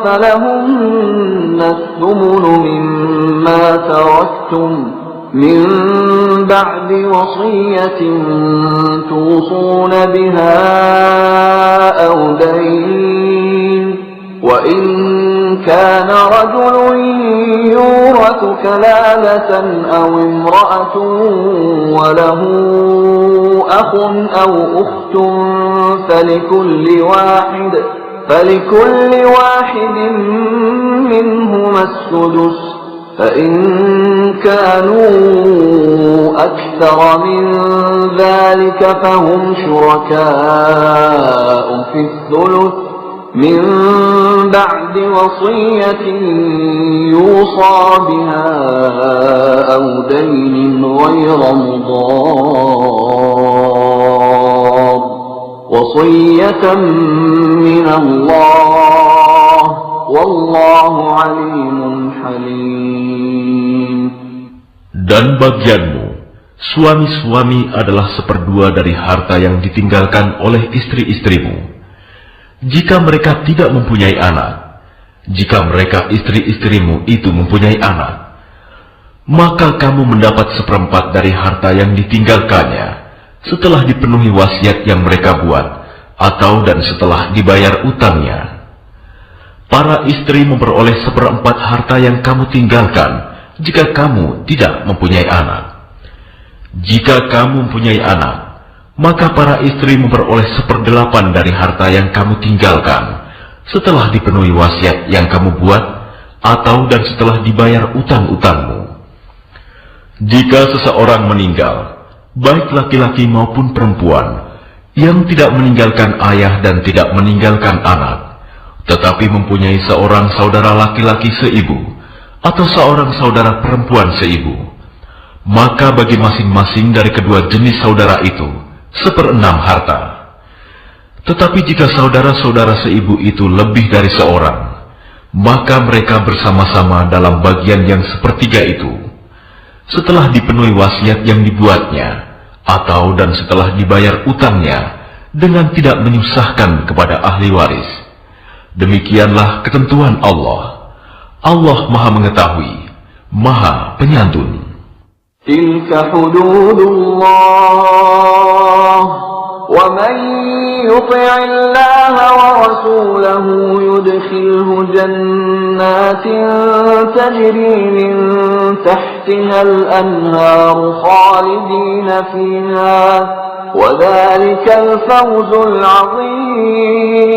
A: فَلَهُنَّ الثُّمُنُ مِمَّا تَرَكْتُمْ مِنْ بَعْدِ وَصِيَّةٍ تُوصُونَ بِهَا أَوْ دَيْنٍ وَإِنْ كَانَ رَجُلٌ يُورَثُ كَلَالَةً أَوْ امْرَأَةٌ وَلَهُ أَخٌ أَوْ أُخْتٌ فَلِكُلِّ واحد منهما السدس فإن كانوا أكثر من ذلك فهم شركاء في الثلث من بعد وصية يوصى بها أو دين غير مضار وصية من الله والله عليم حليم.
B: Dan bagianmu, suami-suami adalah seperdua dari harta yang ditinggalkan oleh istri-istrimu. Jika mereka tidak mempunyai anak, jika mereka istri-istrimu itu mempunyai anak, maka kamu mendapat seperempat dari harta yang ditinggalkannya setelah dipenuhi wasiat yang mereka buat, atau dan setelah dibayar utangnya. Para istri memperoleh seperempat harta yang kamu tinggalkan jika kamu tidak mempunyai anak. Jika kamu mempunyai anak, maka para istri memperoleh 1/8 dari harta yang kamu tinggalkan setelah dipenuhi wasiat yang kamu buat, atau dan setelah dibayar utang-utangmu. Jika seseorang meninggal, baik laki-laki maupun perempuan, yang tidak meninggalkan ayah dan tidak meninggalkan anak, tetapi mempunyai seorang saudara laki-laki seibu, atau seorang saudara perempuan seibu, maka bagi masing-masing dari kedua jenis saudara itu 1/6 harta. Tetapi jika saudara-saudara seibu itu lebih dari seorang, maka mereka bersama-sama dalam bagian yang 1/3 itu, setelah dipenuhi wasiat yang dibuatnya, atau dan setelah dibayar utangnya, dengan tidak menyusahkan kepada ahli waris. Demikianlah ketentuan Allah. Allah Maha Mengetahui, Maha Penyantun.
A: Tilka hududullah, wa man yuti'illaha wa rasulahu yudkhilhu jannatin tajri min tahtiha al-anhar khalidina fiha wa dhalikal fawzul 'azim.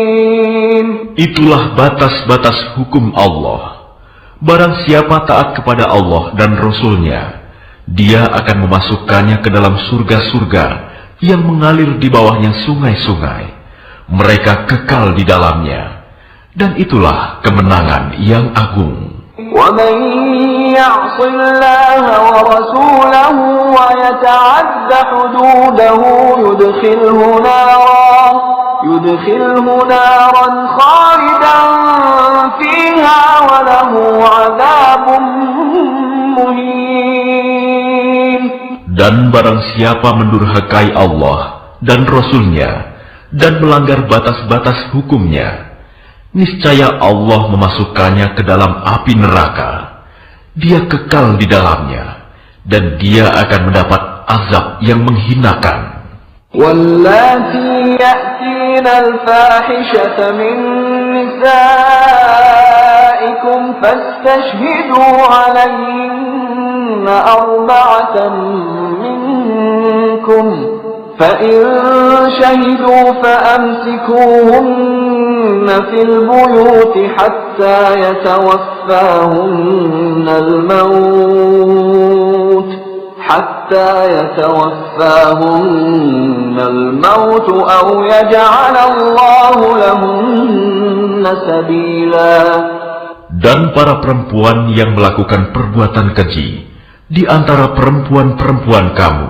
B: Itulah batas-batas hukum Allah. Barang siapa taat kepada Allah dan Rasul-Nya, dia akan memasukkannya ke dalam surga-surga yang mengalir di bawahnya sungai-sungai. Mereka kekal di dalamnya. Dan itulah kemenangan yang agung.
A: وَمَنْ يَعْصِ اللَّهَ وَرَسُولَهُ وَيَتَعَدَّ حُدُودَهُ يُدْخِلْهُ نَارًا خَالِدًا فِيهَا وَلَهُ عَذَابٌ مُهِينٌ.
B: Dan barang siapa mendurhakai Allah dan Rasul-Nya dan melanggar batas-batas hukumnya, niscaya Allah memasukkannya ke dalam api neraka. Dia kekal di dalamnya, dan dia akan mendapat azab yang menghinakan.
A: وَاللَّاتِي يَأْتِينَ الْفَاحِشَةَ مِن نِّسَائِكُمْ فَاسْتَشْهِدُوا عَلَيْهِنَّ 4 مِنكُمْ فَإِن شَهِدُوا فَأَمْسِكُوهُنَّ فِي الْبُيُوتِ حَتَّى يَتَوَفَّاهُنَّ الموت أو يجعل الله لهن سبيلا.
B: Dan para perempuan yang melakukan perbuatan keji di antara perempuan-perempuan kamu,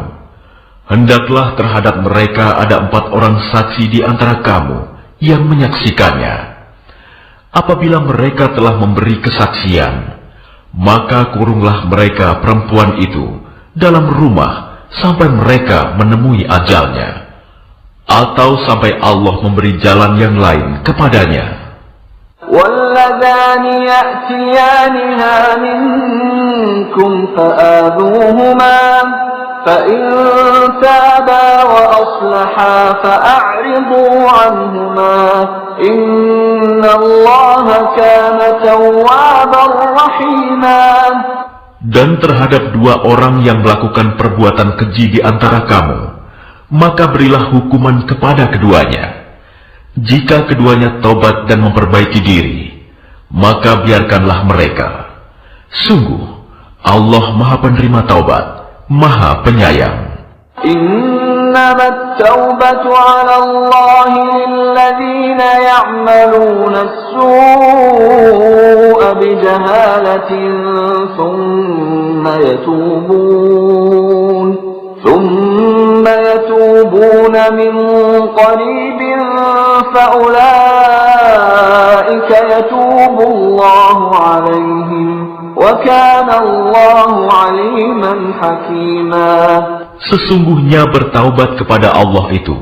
B: hendaklah terhadap mereka ada 4 orang saksi di antara kamu yang menyaksikannya. Apabila mereka telah memberi kesaksian, maka kurunglah mereka perempuan itu dalam rumah sampai mereka menemui ajalnya, atau sampai Allah memberi jalan yang lain kepadanya.
A: وَالَّذَانِ يَأْتِيَانِهَا مِنكُمْ فَآذُوهُمَا فَإِن تَابَا وَأَصْلَحَا فَأَعْرِضُوا عَنْهُمَا إِنَّ اللَّهَ كَانَ تَوَّابًا رَحِيمًا.
B: Dan terhadap 2 orang yang melakukan perbuatan keji di antara kamu, maka berilah hukuman kepada keduanya. Jika keduanya tobat dan memperbaiki diri, maka biarkanlah mereka. Sungguh, Allah Maha Penerima Taubat, Maha Penyayang.
A: إنما التوبة على الله للذين يعملون السوء بجهالة ثم يتوبون من قريب فأولئك يتوب الله عليهم وكان الله عليما حكيما.
B: Sesungguhnya bertaubat kepada Allah itu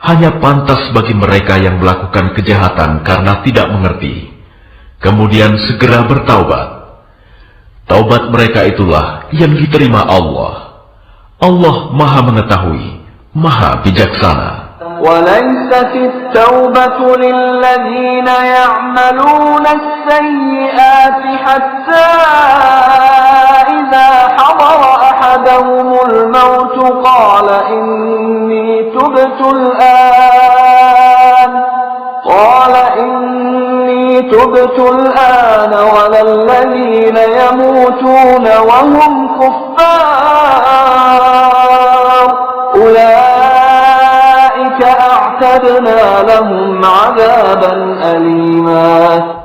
B: hanya pantas bagi mereka yang melakukan kejahatan karena tidak mengerti, kemudian segera bertaubat. Taubat mereka itulah yang diterima Allah. Allah Maha Mengetahui, Maha Bijaksana.
A: وليست التوبة للذين يعملون السيئات حتى إذا حضر أحدهم الموت قال إني تبت الآن ولا الذين يموتون وهم كفار أولئك أعتدنا لهم عذابا أليما.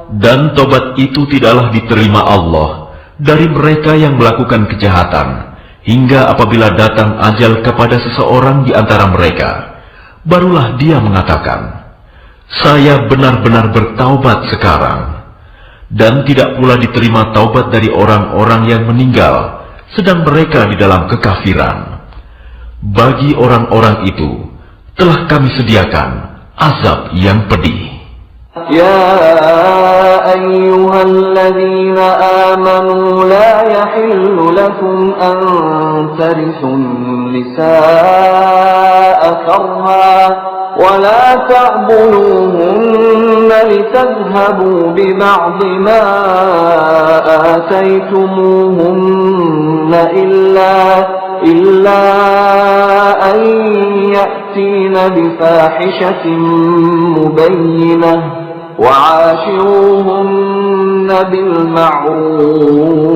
B: Dan tobat itu tidaklah diterima Allah dari mereka yang melakukan kejahatan, hingga apabila datang ajal kepada seseorang di antara mereka, barulah dia mengatakan, saya benar-benar bertaubat sekarang. Dan tidak pula diterima taubat dari orang-orang yang meninggal, sedang mereka di dalam kekafiran. Bagi orang-orang itu, telah kami sediakan azab yang pedih.
A: يا أيها الذين آمنوا لا يحل لكم أن ترثوا النساء كرها ولا تعضلوهن لتذهبوا ببعض ما آتيتموهن إلا أن يأتين بفاحشة مبينة وعاشروهن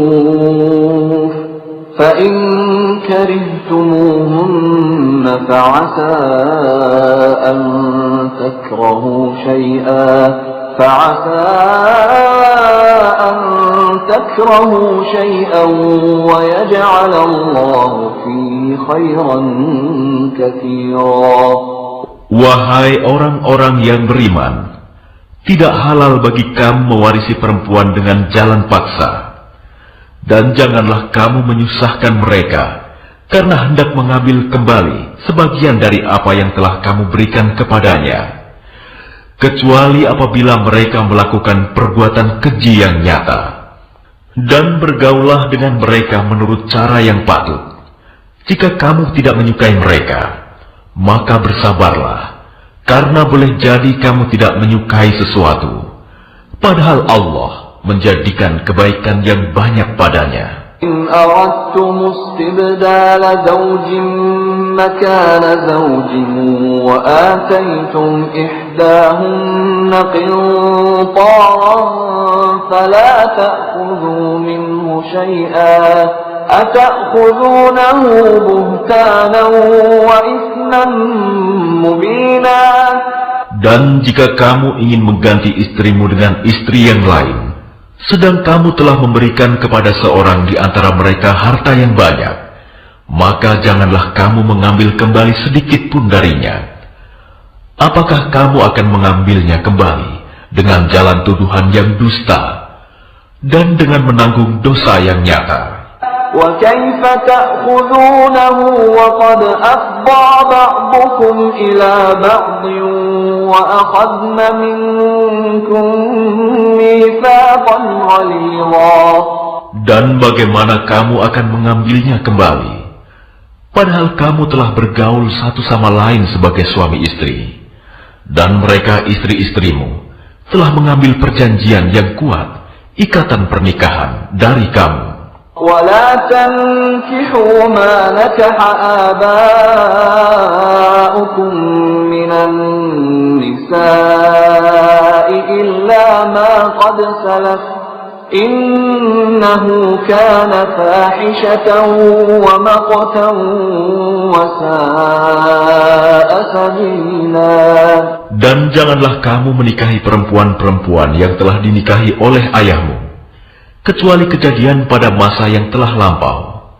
A: بالمعروف فإن كرهتموهن فعسى أن تكرهوا شيئا ويجعل الله فيه خيرا كثيرا.
B: Wahai orang-orang yang beriman, tidak halal bagi kamu mewarisi perempuan dengan jalan paksa. Dan janganlah kamu menyusahkan mereka, karena hendak mengambil kembali sebagian dari apa yang telah kamu berikan kepadanya, kecuali apabila mereka melakukan perbuatan keji yang nyata. Dan bergaullah dengan mereka menurut cara yang patut. Jika kamu tidak menyukai mereka, maka bersabarlah, karena boleh jadi kamu tidak menyukai sesuatu, padahal Allah menjadikan kebaikan yang banyak padanya.
A: إن أردتم استبدال زوج مكان زوج وآتيتم إحداهن قنطارا فلا تأخذوا منه شيئا أتأخذونه بهتانا وإثما مبينا.
B: Dan jika kamu ingin mengganti istrimu dengan istri yang lain, sedang kamu telah memberikan kepada seorang di antara mereka harta yang banyak, maka janganlah kamu mengambil kembali sedikit pun darinya. Apakah kamu akan mengambilnya kembali dengan jalan tuduhan yang dusta dan dengan menanggung dosa yang nyata?
A: وَكَيْفَ تَأْخُذُونَهُ وَقَدْ أَفْضَىٰ بَعْضُكُمْ إِلَىٰ بَعْضٍ وَأَخَذْنَ مِنكُم مِّيثَاقًا غَلِيظًا.
B: Dan bagaimana kamu akan mengambilnya kembali, padahal kamu telah bergaul satu sama lain sebagai suami istri, dan mereka istri-istrimu telah mengambil perjanjian yang kuat, ikatan pernikahan dari kamu.
A: ولا تنكحوا ما نكح آباؤكم من النساء إلا ما قد سلف إنه كان فاحشة ومقتا وساء سبيلا.
B: Dan janganlah kamu menikahi perempuan-perempuan yang telah dinikahi oleh ayahmu, kecuali kejadian pada masa yang telah lampau.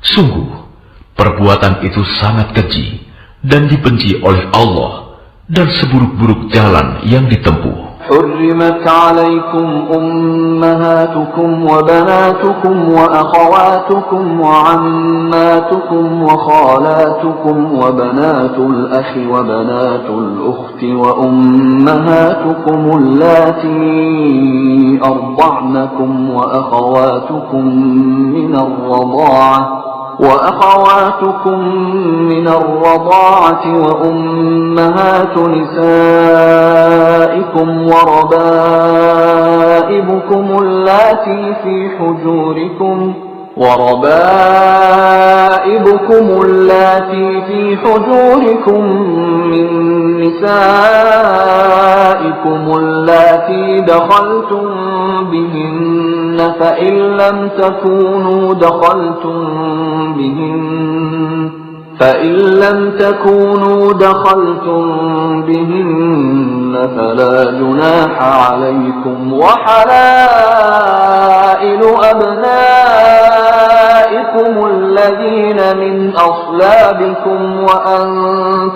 B: Sungguh, perbuatan itu sangat keji dan dibenci oleh Allah, dan seburuk-buruk jalan yang ditempuh.
A: حرمت عليكم أمهاتكم وبناتكم وأخواتكم وعماتكم وخالاتكم وبنات الأخ وبنات الأخت وأمهاتكم اللاتي أرضعنكم وأخواتكم من الرضاعة وأمهات نسائكم وربائبكم اللاتي في حجوركم من نسائكم اللاتي دخلتم بهن فإن لم تكونوا دخلتم بهن فلا جناح عليكم وحلائل أبنائكم الذين من أصلابكم وأن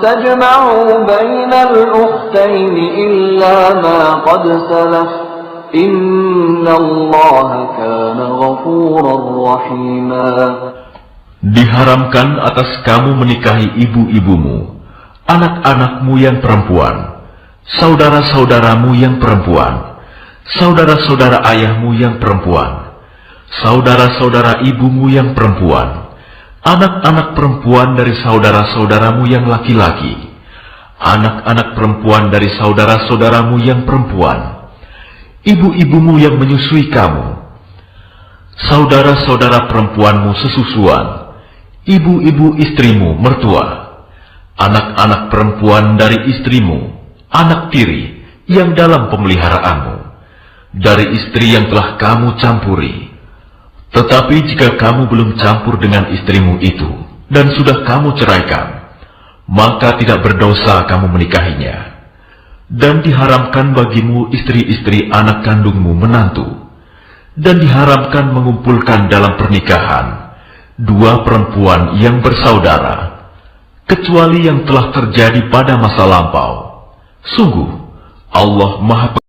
A: تجمعوا بين الأختين إلا ما قد سلف إن الله كان غفورا رحيما.
B: Diharamkan atas kamu menikahi ibu-ibumu, anak-anakmu yang perempuan, saudara-saudaramu yang perempuan, saudara-saudara ayahmu yang perempuan, saudara-saudara ibumu yang perempuan, anak-anak perempuan dari saudara-saudaramu yang laki-laki, anak-anak perempuan dari saudara-saudaramu yang perempuan, ibu-ibumu yang menyusui kamu, saudara-saudara perempuanmu sesusuan, ibu-ibu istrimu mertua, anak-anak perempuan dari istrimu, anak tiri yang dalam pemeliharaanmu, dari istri yang telah kamu campuri. Tetapi jika kamu belum campur dengan istrimu itu, dan sudah kamu ceraikan, maka tidak berdosa kamu menikahinya. Dan diharamkan bagimu istri-istri anak kandungmu menantu, dan diharamkan mengumpulkan dalam pernikahan dua perempuan yang bersaudara, kecuali yang telah terjadi pada masa lampau. Sungguh, Allah Maha